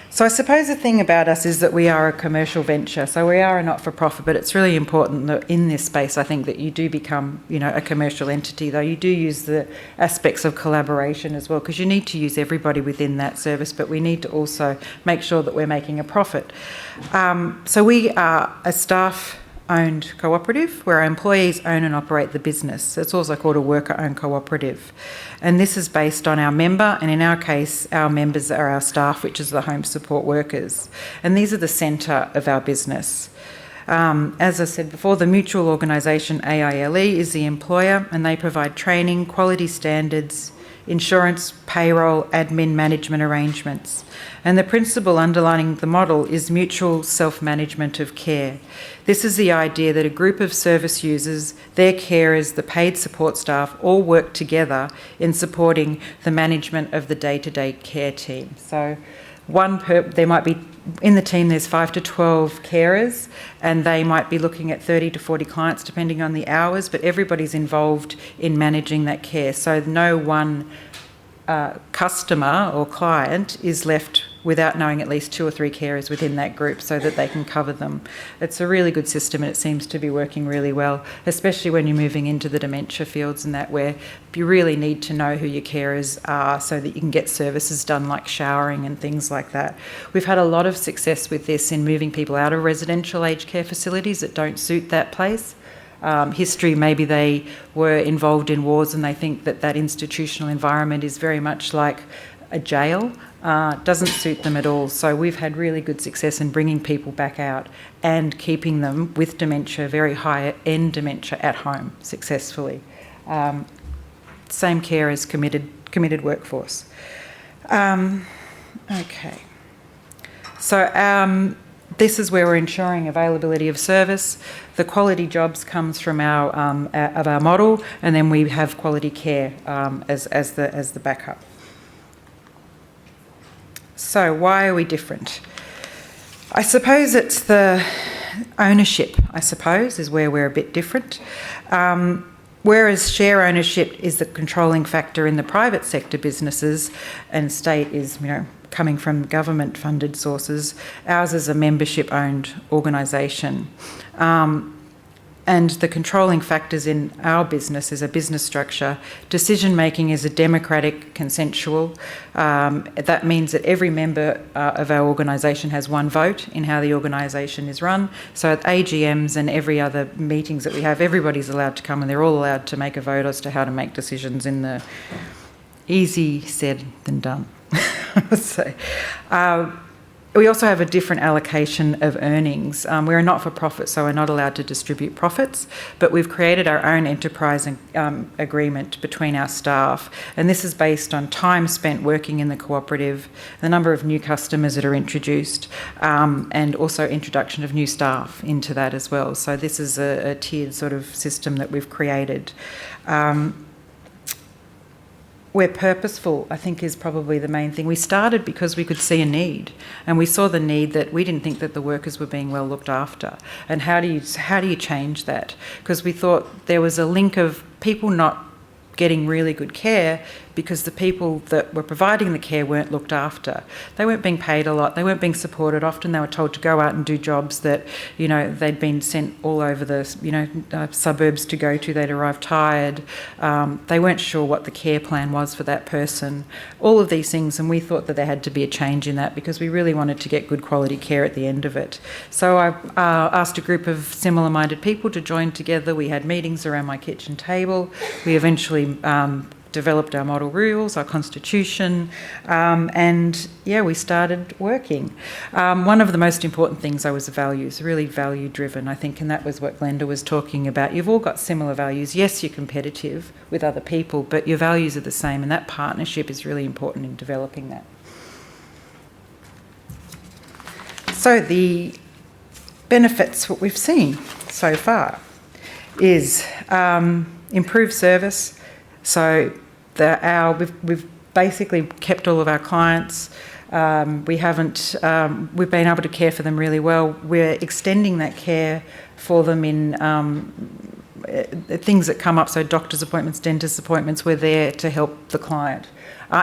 S10: so I suppose the thing about us is that we are a commercial venture. So we are a not-for-profit, but it's really important that in this space, I think, that you do become, a commercial entity, though you do use the aspects of collaboration as well, because you need to use everybody within that service, but we need to also make sure that we're making a profit. So we are a staff-owned cooperative where our employees own and operate the business. It's also called a worker-owned cooperative. And this is based on our member, and in our case, our members are our staff, which is the home support workers. And these are the centre of our business. As I said before, the mutual organisation AILE is the employer, and they provide training, quality standards, insurance, payroll, admin, management arrangements. And the principle underlining the model is mutual self-management of care. This is the idea that a group of service users, their carers, the paid support staff, all work together in supporting the management of the day-to-day care team. So there might be, in the team there's 5 to 12 carers, and they might be looking at 30 to 40 clients depending on the hours, but everybody's involved in managing that care. So no one customer or client is left without knowing at least 2 or 3 carers within that group so that they can cover them. It's a really good system, and it seems to be working really well, especially when you're moving into the dementia fields and that, where you really need to know who your carers are so that you can get services done like showering and things like that. We've had a lot of success with this in moving people out of residential aged care facilities that don't suit that place. history. Maybe they were involved in wars and they think that that institutional environment is very much like a jail. Doesn't suit them at all. So we've had really good success in bringing people back out and keeping them with dementia, very high-end dementia, at home successfully. Same care as committed workforce. Okay. So this is where we're ensuring availability of service. The quality jobs comes from our model, and then we have quality care as the backup. So why are we different? I suppose it's the ownership, I suppose, is where we're a bit different. Whereas share ownership is the controlling factor in the private sector businesses, and state is, coming from government-funded sources, ours is a membership-owned organisation. And the controlling factors in our business is a business structure. Decision-making is a democratic, consensual. That means that every member of our organisation has one vote in how the organisation is run. So at AGMs and every other meetings that we have, everybody's allowed to come and they're all allowed to make a vote as to how to make decisions in the easy said than done. So, we also have a different allocation of earnings. We're a not-for-profit, so we're not allowed to distribute profits, but we've created our own enterprise agreement between our staff, and this is based on time spent working in the cooperative, the number of new customers that are introduced, and also introduction of new staff into that as well. So this is a tiered sort of system that we've created. We're purposeful, I think, is probably the main thing. We started because we could see a need, and we saw the need that we didn't think that the workers were being well looked after. And how do you change that? Because we thought there was a link of people not getting really good care because the people that were providing the care weren't looked after. They weren't being paid a lot, they weren't being supported. Often they were told to go out and do jobs that, they'd been sent all over the, suburbs to go to. They'd arrived tired. They weren't sure what the care plan was for that person. All of these things, and we thought that there had to be a change in that because we really wanted to get good quality care at the end of it. So I asked a group of similar-minded people to join together. We had meetings around my kitchen table. We eventually developed our model rules, our constitution, and we started working. One of the most important things was the values, really value driven, I think, and that was what Glenda was talking about. You've all got similar values. Yes, you're competitive with other people, but your values are the same, and that partnership is really important in developing that. So the benefits, what we've seen so far, is improved service. So we've basically kept all of our clients. We've been able to care for them really well. We're extending that care for them in things that come up, so doctor's appointments, dentist appointments, we're there to help the client.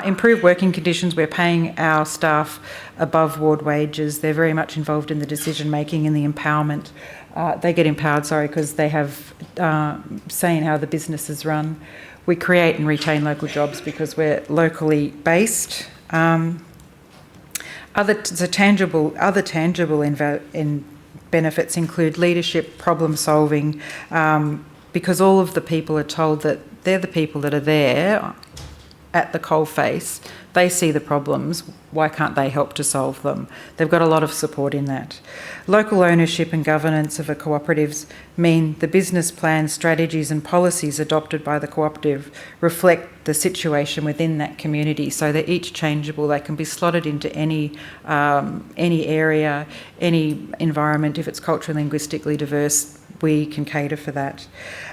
S10: Improved working conditions, we're paying our staff above ward wages. They're very much involved in the decision making and the empowerment. They get empowered, because they have say in how the business is run. We create and retain local jobs because we're locally based. Other tangible benefits include leadership, problem solving, because all of the people are told that they're the people that are there at the coalface. They see the problems. Why can't they help to solve them? They've got a lot of support in that. Local ownership and governance of the cooperatives mean the business plans, strategies and policies adopted by the cooperative reflect the situation within that community. So they're each changeable. They can be slotted into any area, any environment. If it's culturally, linguistically diverse, we can cater for that.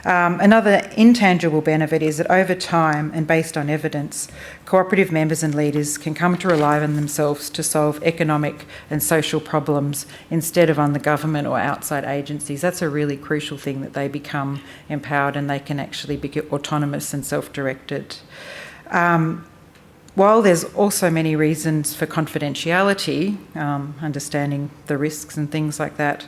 S10: Another intangible benefit is that over time and based on evidence, cooperative members and leaders can come to rely on themselves to solve economic and social problems instead of on the government or outside agencies. That's a really crucial thing, that they become empowered and they can actually be autonomous and self-directed. While there's also many reasons for confidentiality, understanding the risks and things like that,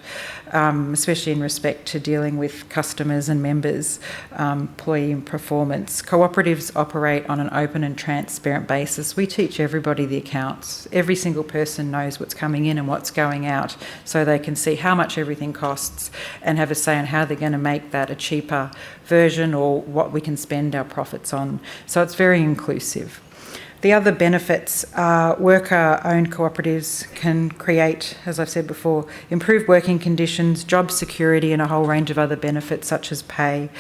S10: especially in respect to dealing with customers and members, employee performance, cooperatives operate on an open and transparent basis. We teach everybody the accounts. Every single person knows what's coming in and what's going out, so they can see how much everything costs and have a say on how they're going to make that a cheaper version or what we can spend our profits on. So it's very inclusive. The other benefits are worker-owned cooperatives can create, as I've said before, improved working conditions, job security and a whole range of other benefits such as pay.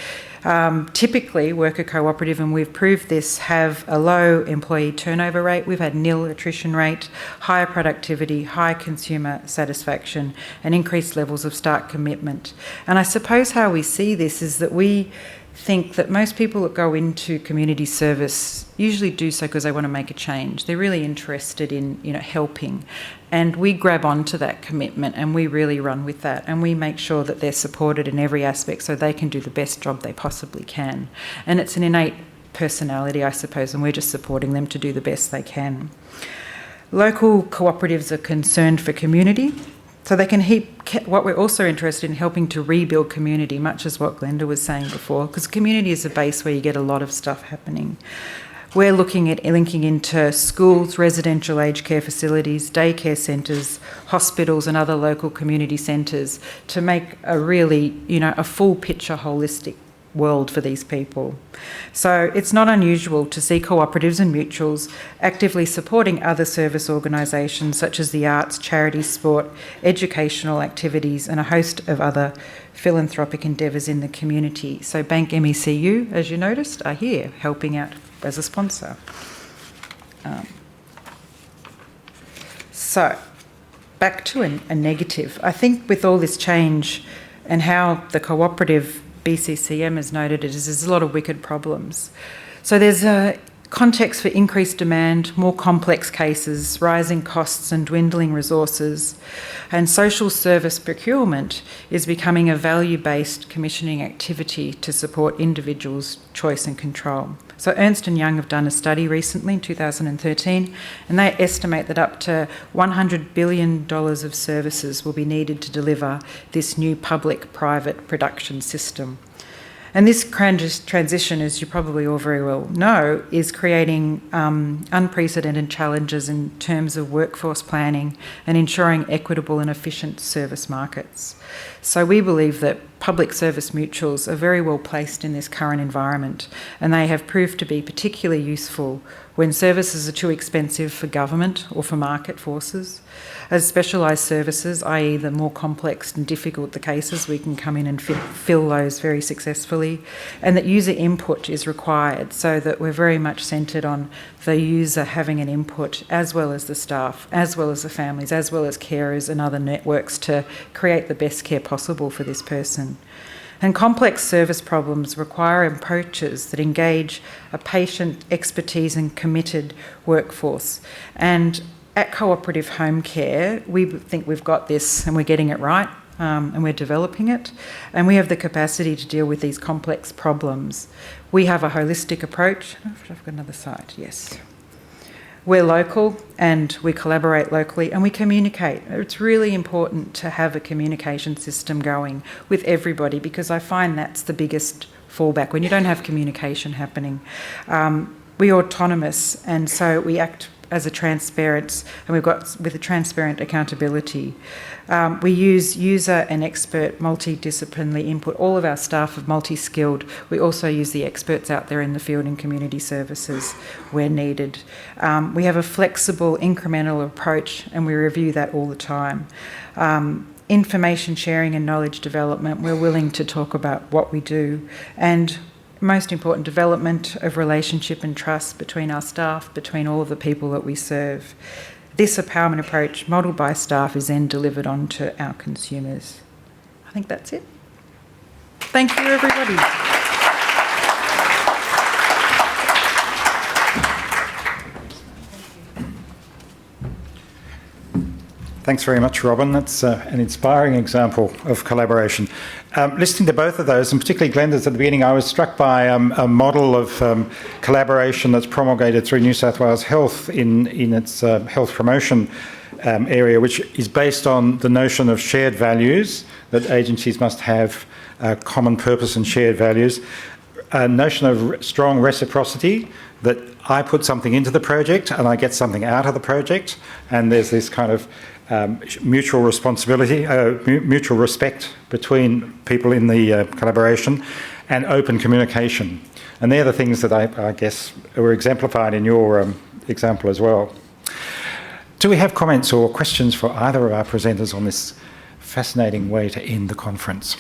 S10: Typically, worker cooperative, and we've proved this, have a low employee turnover rate. We've had nil attrition rate, higher productivity, high consumer satisfaction and increased levels of staff commitment. And I suppose how we see this is that we think that most people that go into community service usually do so because they want to make a change. They're really interested in, helping. And we grab onto that commitment and we really run with that and we make sure that they're supported in every aspect so they can do the best job they possibly can. And it's an innate personality, I suppose, and we're just supporting them to do the best they can. Local cooperatives are concerned for community. So they can what we're also interested in helping to rebuild community, much as what Glenda was saying before, because community is a base where you get a lot of stuff happening. We're looking at linking into schools, residential aged care facilities, daycare centres, hospitals and other local community centres to make a really, a full picture holistic world for these people. So it's not unusual to see cooperatives and mutuals actively supporting other service organisations such as the arts, charities, sport, educational activities and a host of other philanthropic endeavours in the community. So Bank MECU, as you noticed, are here helping out as a sponsor. So back to a negative. I think with all this change and how the cooperative BCCM has noted it, is there's a lot of wicked problems. So there's a context for increased demand, more complex cases, rising costs and dwindling resources, and social service procurement is becoming a value-based commissioning activity to support individuals' choice and control. So Ernst & Young have done a study recently in 2013 and they estimate that up to $100 billion of services will be needed to deliver this new public-private production system. And this transition, as you probably all very well know, is creating unprecedented challenges in terms of workforce planning and ensuring equitable and efficient service markets. So we believe that public service mutuals are very well placed in this current environment, and they have proved to be particularly useful when services are too expensive for government or for market forces. As specialised services, i.e. the more complex and difficult the cases, we can come in and fill those very successfully, and that user input is required so that we're very much centred on the user having an input, as well as the staff, as well as the families, as well as carers and other networks to create the best care possible for this person. And complex service problems require approaches that engage a patient, expertise and committed workforce. And at Cooperative Homecare, we think we've got this and we're getting it right, and we're developing it, and we have the capacity to deal with these complex problems. We have a holistic approach. I've got another slide, yes. We're local and we collaborate locally and we communicate. It's really important to have a communication system going with everybody, because I find that's the biggest fallback when you don't have communication happening. We're autonomous, and so we act as a transparent, and we've got with a transparent accountability. We use user and expert multidisciplinary input. All of our staff are multi-skilled. We also use the experts out there in the field in community services where needed. We have a flexible, incremental approach, and we review that all the time. Information sharing and knowledge development, we're willing to talk about what we do, and most important, development of relationship and trust between our staff, between all of the people that we serve. This empowerment approach, modelled by staff, is then delivered on to our consumers. I think that's it. Thank you, everybody.
S1: Thanks very much, Robyn. That's an inspiring example of collaboration. Listening to both of those, and particularly Glenda's at the beginning, I was struck by a model of collaboration that's promulgated through New South Wales Health in its health promotion area, which is based on the notion of shared values, that agencies must have a common purpose and shared values, a notion of strong reciprocity, that I put something into the project and I get something out of the project, and there's this kind of mutual responsibility, mutual respect between people in the collaboration, and open communication. And they're the things that I guess were exemplified in your example as well. Do we have comments or questions for either of our presenters on this fascinating way to end the conference?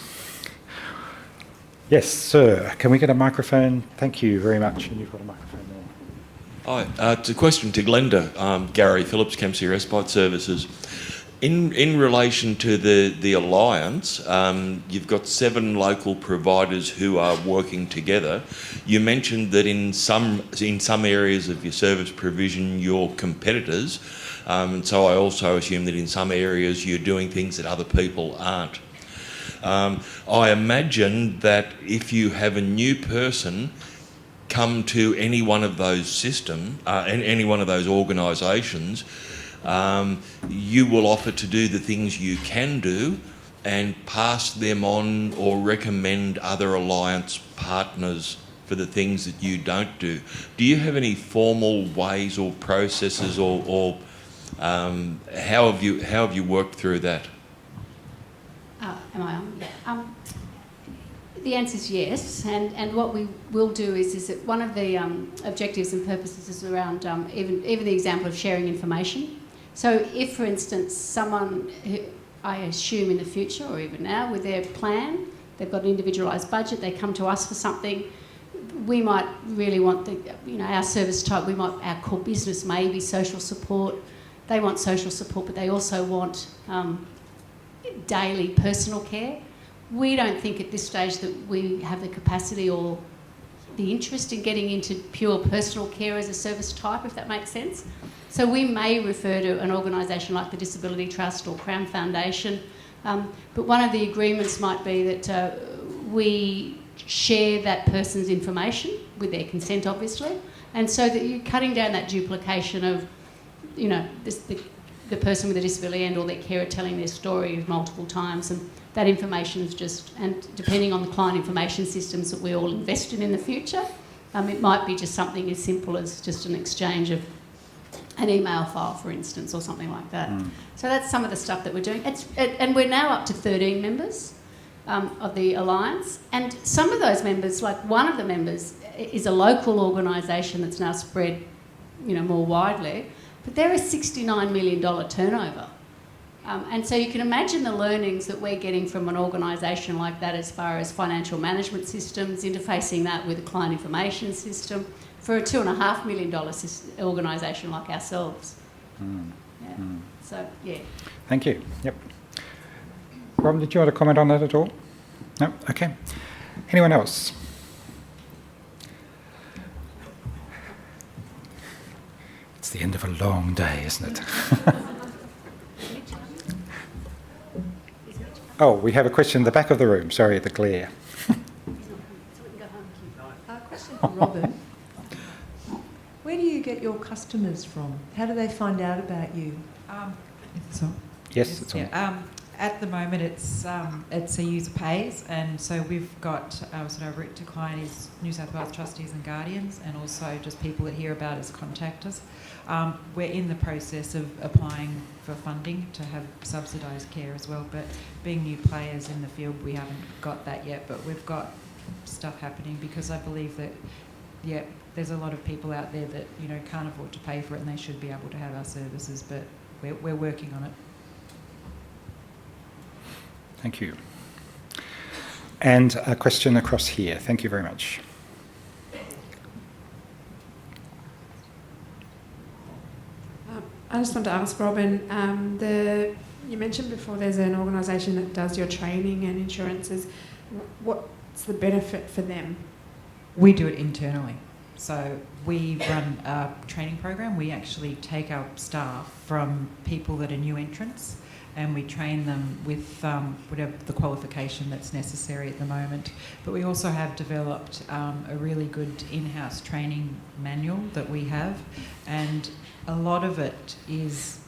S1: Yes, sir. Can we get a microphone? Thank you very much. And you've got a microphone there.
S12: Hi, it's a question to Glenda. Gary Phillips, Kempsey Respite Services. In relation to the alliance, you've got 7 local providers who are working together. You mentioned that in some areas of your service provision, you're competitors, and so I also assume that in some areas you're doing things that other people aren't. I imagine that if you have a new person come to any one of those any one of those organisations, you will offer to do the things you can do and pass them on or recommend other alliance partners for the things that you don't do. Do you have any formal ways or processes or how have you worked through that?
S9: Am I on? Yeah. The answer is yes, and what we will do is that one of the objectives and purposes is around even the example of sharing information. So if, for instance, someone who I assume in the future or even now with their plan, they've got an individualised budget, they come to us for something, we might really want our service type, our core business may be social support. They want social support, but they also want daily personal care. We don't think at this stage that we have the capacity or the interest in getting into pure personal care as a service type, if that makes sense. So we may refer to an organisation like the Disability Trust or Crown Foundation, but one of the agreements might be that we share that person's information with their consent, obviously, and so that you're cutting down that duplication of, the person with a disability and or their carer telling their story multiple times, and that information is just, and depending on the client information systems that we all invest in the future, it might be just something as simple as just an exchange of an email file, for instance, or something like that. So that's some of the stuff that we're doing. And we're now up to 13 members of the Alliance, and some of those members, like one of the members is a local organisation that's now spread, more widely, but they're a $69 million turnover. And so you can imagine the learnings that we're getting from an organisation like that as far as financial management systems, interfacing that with a client information system for a $2.5 million organisation like ourselves. So, yeah.
S1: Thank you. Yep. Robyn, did you want to comment on that at all? No? Okay. Anyone else? It's the end of a long day, isn't it? Oh, we have a question in the back of the room. Sorry, the glare.
S13: Question for Robyn. Where do you get your customers from? How do they find out about you?
S1: Yes, it's on.
S14: At the moment, it's a user pays, and so we've got sort of route to client is New South Wales trustees and guardians, and also just people that hear about us contact us. We're in the process of applying for funding to have subsidised care as well, but being new players in the field, we haven't got that yet, but we've got stuff happening because I believe that, there's a lot of people out there that, can't afford to pay for it and they should be able to have our services, but we're working on it.
S1: Thank you. And a question across here. Thank you very much.
S15: I just want to ask Robyn, you mentioned before there's an organisation that does your training and insurances. What's the benefit for them?
S14: We do it internally. So we run a training program. We actually take our staff from people that are new entrants, and we train them with whatever the qualification that's necessary at the moment. But we also have developed a really good in-house training manual that we have, and a lot of it is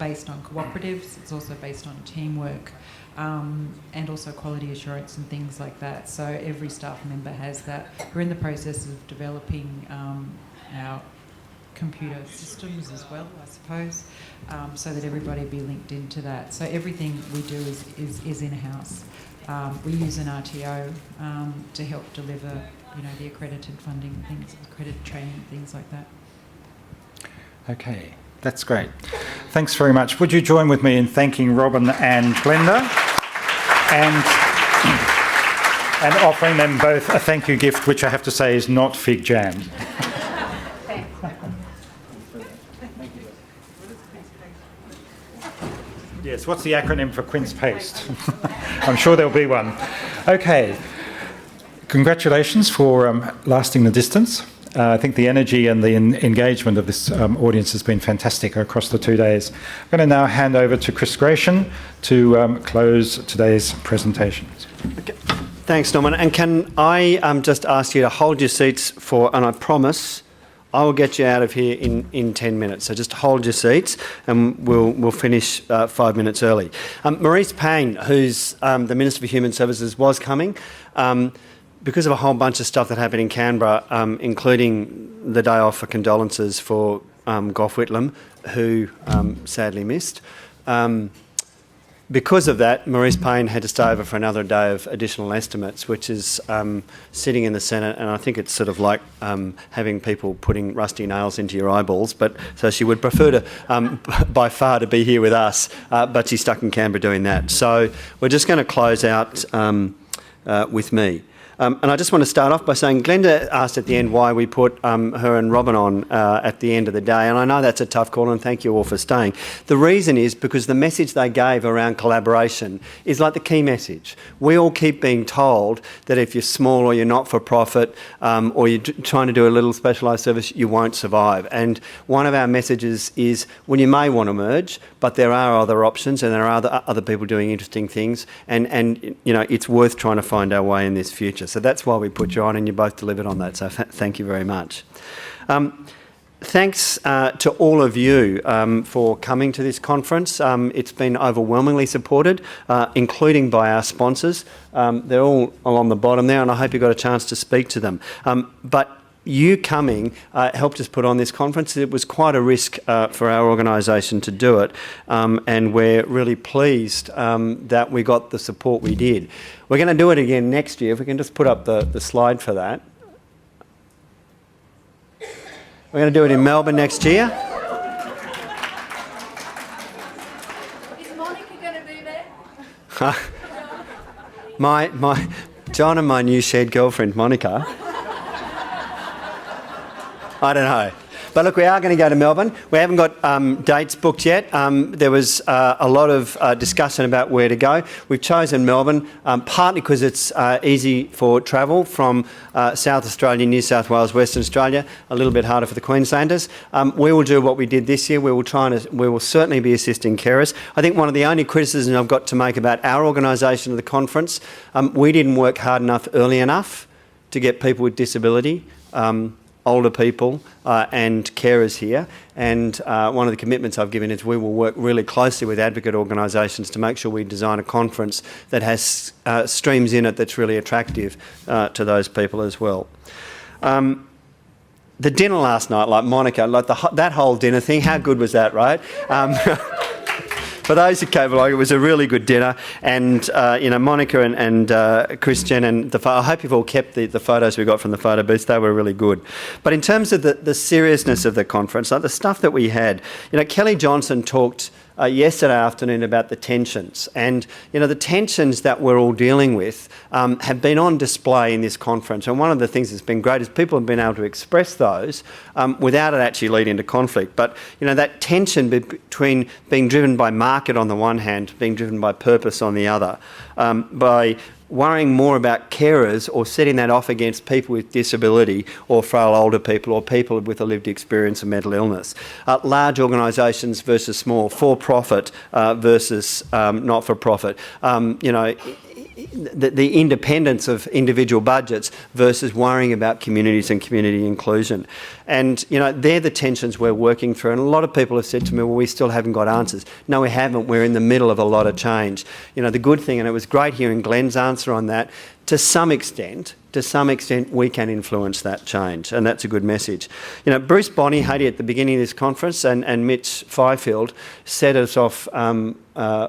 S14: based on cooperatives. It's also based on teamwork, and also quality assurance and things like that. So every staff member has that. We're in the process of developing our computer systems as well, I suppose, so that everybody be linked into that. So everything we do is in-house. We use an RTO to help deliver, the accredited funding things, accredited training, things like that.
S1: Okay, that's great. Thanks very much. Would you join with me in thanking Robyn and Glenda and offering them both a thank you gift, which I have to say is not fig jam. Yes, what's the acronym for quince paste? I'm sure there'll be one. Okay, congratulations for lasting the distance. I think the energy and the engagement of this audience has been fantastic across the 2 days. I'm going to now hand over to Chris Gratian to close today's presentations.
S16: Okay. Thanks, Norman. And can I just ask you to hold your seats and I promise I will get you out of here in 10 minutes. So just hold your seats and we'll finish 5 minutes early. Maurice Payne, who's the Minister for Human Services, was coming. Because of a whole bunch of stuff that happened in Canberra, including the day off for condolences for Gough Whitlam, who sadly missed. Because of that, Maurice Payne had to stay over for another day of additional estimates, which is sitting in the Senate, and I think it's sort of like having people putting rusty nails into your eyeballs. But so she would prefer to, by far, to be here with us, but she's stuck in Canberra doing that. So we're just going to close out with me. And I just want to start off by saying Glenda asked at the end why we put her and Robyn on at the end of the day, and I know that's a tough call, and thank you all for staying. The reason is because the message they gave around collaboration is like the key message. We all keep being told that if you're small or you're not-for-profit or you're trying to do a little specialised service, you won't survive. And one of our messages is, well, you may want to merge, but there are other options and there are other people doing interesting things, and it's worth trying to find our way in this future. So that's why we put you on, and you both delivered on that. So thank you very much. Thanks to all of you for coming to this conference. It's been overwhelmingly supported, including by our sponsors. They're all along the bottom there, and I hope you got a chance to speak to them. But you coming helped us put on this conference. It was quite a risk for our organisation to do it, and we're really pleased that we got the support we did. We're going to do it again next year. If we can just put up the slide for that. We're going to do it in Melbourne next year.
S9: Is Monica going to be there?
S16: my John and my new shared girlfriend, Monica. I don't know. But look, we are going to go to Melbourne. We haven't got dates booked yet. There was a lot of discussion about where to go. We've chosen Melbourne, partly because it's easy for travel from South Australia, New South Wales, Western Australia, a little bit harder for the Queenslanders. We will do what we did this year. We will certainly be assisting carers. I think one of the only criticisms I've got to make about our organisation of the conference, we didn't work hard enough early enough to get people with disability, older people and carers here, and one of the commitments I've given is we will work really closely with advocate organisations to make sure we design a conference that has streams in it that's really attractive to those people as well. The dinner last night, like Monica, like that whole dinner thing, how good was that, right? For those who came along, it was a really good dinner, and Monica and Christian and I hope you've all kept the photos we got from the photo booths. They were really good. But in terms of the seriousness of the conference, like the stuff that we had, Kelly Johnson talked yesterday afternoon about the tensions, and the tensions that we're all dealing with have been on display in this conference. And one of the things that's been great is people have been able to express those without it actually leading to conflict. But that tension between being driven by market on the one hand, being driven by purpose on the other, by worrying more about carers or setting that off against people with disability or frail older people or people with a lived experience of mental illness. Large organisations versus small, for-profit versus not-for-profit. The independence of individual budgets versus worrying about communities and community inclusion. And, they're the tensions we're working through. And a lot of people have said to me, well, we still haven't got answers. No, we haven't. We're in the middle of a lot of change. The good thing, and it was great hearing Glenn's answer on that, to some extent, we can influence that change, and that's a good message. Bruce Bonyhady at the beginning of this conference and Mitch Fifield set us off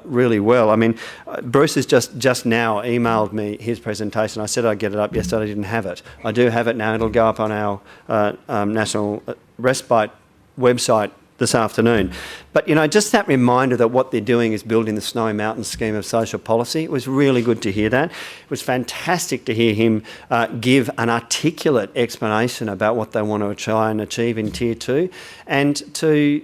S16: really well. I mean, Bruce has just now emailed me his presentation. I said I'd get it up yesterday. I didn't have it. I do have it now. It'll go up on our National Respite website this afternoon. But, just that reminder that what they're doing is building the Snowy Mountains scheme of social policy. It was really good to hear that. It was fantastic to hear him give an articulate explanation about what they want to try and achieve in Tier 2, and to,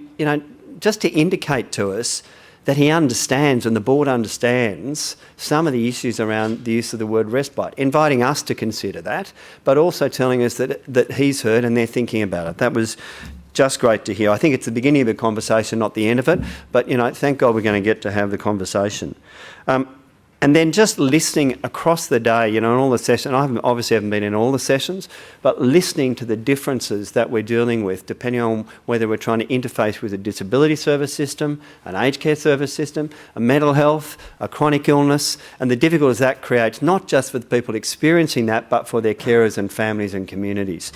S16: just to indicate to us that he understands and the board understands some of the issues around the use of the word respite, inviting us to consider that, but also telling us that he's heard and they're thinking about it. That was just great to hear. I think it's the beginning of a conversation, not the end of it, but, thank God we're going to get to have the conversation. And then just listening across the day, in all the sessions, I obviously haven't been in all the sessions, but listening to the differences that we're dealing with, depending on whether we're trying to interface with a disability service system, an aged care service system, a mental health, a chronic illness, and the difficulties that creates, not just for the people experiencing that, but for their carers and families and communities.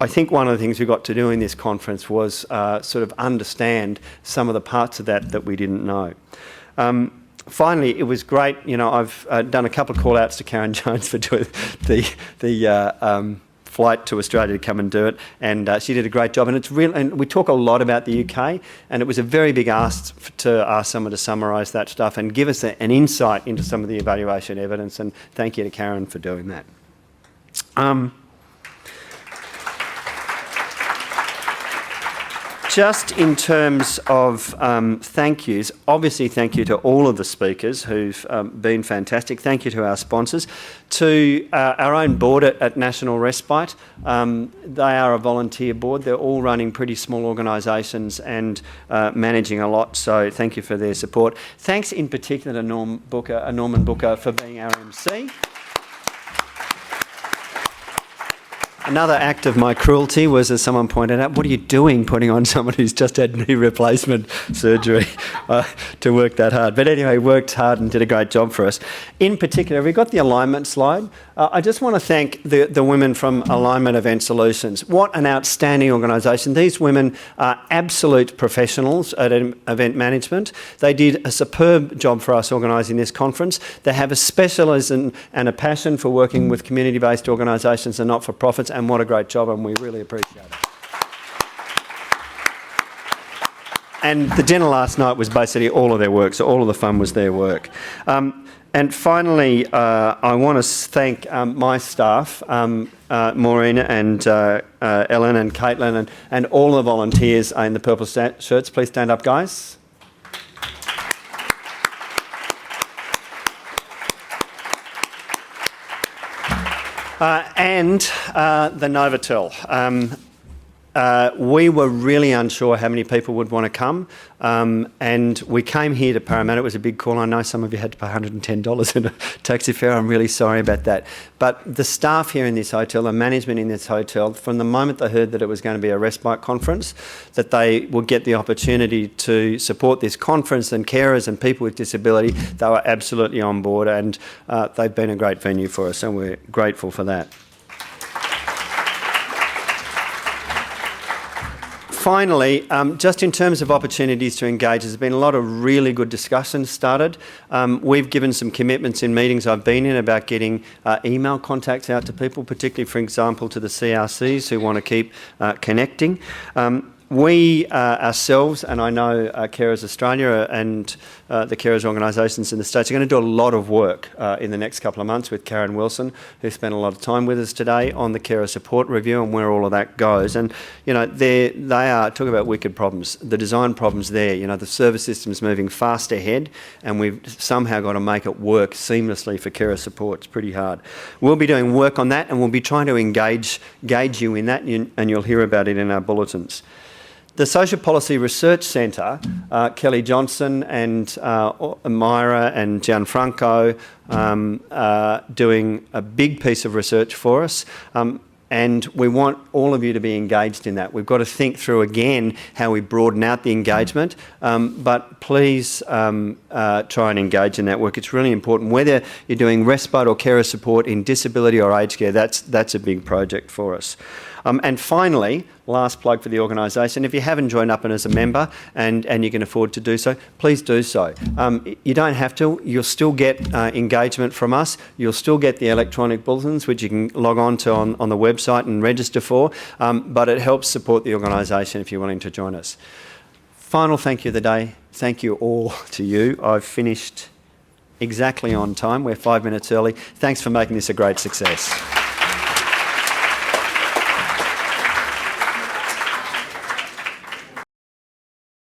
S16: I think one of the things we got to do in this conference was sort of understand some of the parts of that we didn't know. Finally, it was great. I've done a couple of call-outs to Karen Jones for doing the flight to Australia to come and do it, and she did a great job. And it's real. And we talk a lot about the UK, and it was a very big ask to ask someone to summarise that stuff and give us an insight into some of the evaluation evidence. And thank you to Karen for doing that. Just in terms of thank yous, obviously thank you to all of the speakers who've been fantastic. Thank you to our sponsors. To our own board at National Respite. They are a volunteer board. They're all running pretty small organisations and managing a lot, so thank you for their support. Thanks in particular to Norman Booker for being our MC. Another act of my cruelty was, as someone pointed out, what are you doing putting on someone who's just had knee replacement surgery to work that hard? But anyway, worked hard and did a great job for us. In particular, have we got the alignment slide? I just want to thank the women from Alignment Event Solutions. What an outstanding organisation. These women are absolute professionals at event management. They did a superb job for us organising this conference. They have a specialism and a passion for working with community-based organisations and not-for-profits, and what a great job, and we really appreciate it. And the dinner last night was basically all of their work, so all of the fun was their work. And finally, I want to thank my staff, Maureen and Ellen and Caitlin and all the volunteers in the purple shirts. Please stand up, guys. And the Novotel. We were really unsure how many people would want to come, and we came here to Parramatta. It was a big call. I know some of you had to pay $110 in a taxi fare. I'm really sorry about that. But the staff here in this hotel, the management in this hotel, from the moment they heard that it was going to be a respite conference, that they would get the opportunity to support this conference and carers and people with disability, they were absolutely on board, and they've been a great venue for us, and we're grateful for that. Finally, just in terms of opportunities to engage, there's been a lot of really good discussions started. We've given some commitments in meetings I've been in about getting email contacts out to people, particularly, for example, to the CRCs who want to keep connecting. We ourselves, and I know Carers Australia and the carers organisations in the States, are going to do a lot of work in the next couple of months with Karen Wilson, who spent a lot of time with us today on the carer support review and where all of that goes. And, they are, talk about wicked problems, the design problems there. The service system's moving fast ahead, and we've somehow got to make it work seamlessly for carer support. It's pretty hard. We'll be doing work on that, and we'll be trying to gauge you in that, and you'll hear about it in our bulletins. The Social Policy Research Centre, Kelly Johnson and Myra and Gianfranco are doing a big piece of research for us. And we want all of you to be engaged in that. We've got to think through again how we broaden out the engagement, but please try and engage in that work. It's really important. Whether you're doing respite or carer support in disability or aged care, that's a big project for us. And finally, last plug for the organisation, if you haven't joined up as a member and you can afford to do so, please do so. You don't have to. You'll still get engagement from us. You'll still get the electronic bulletins, which you can log on to on the website and register for, but it helps support the organisation if you're willing to join us. Final thank you of the day. Thank you all to you. I've finished exactly on time. We're 5 minutes early. Thanks for making this a great success.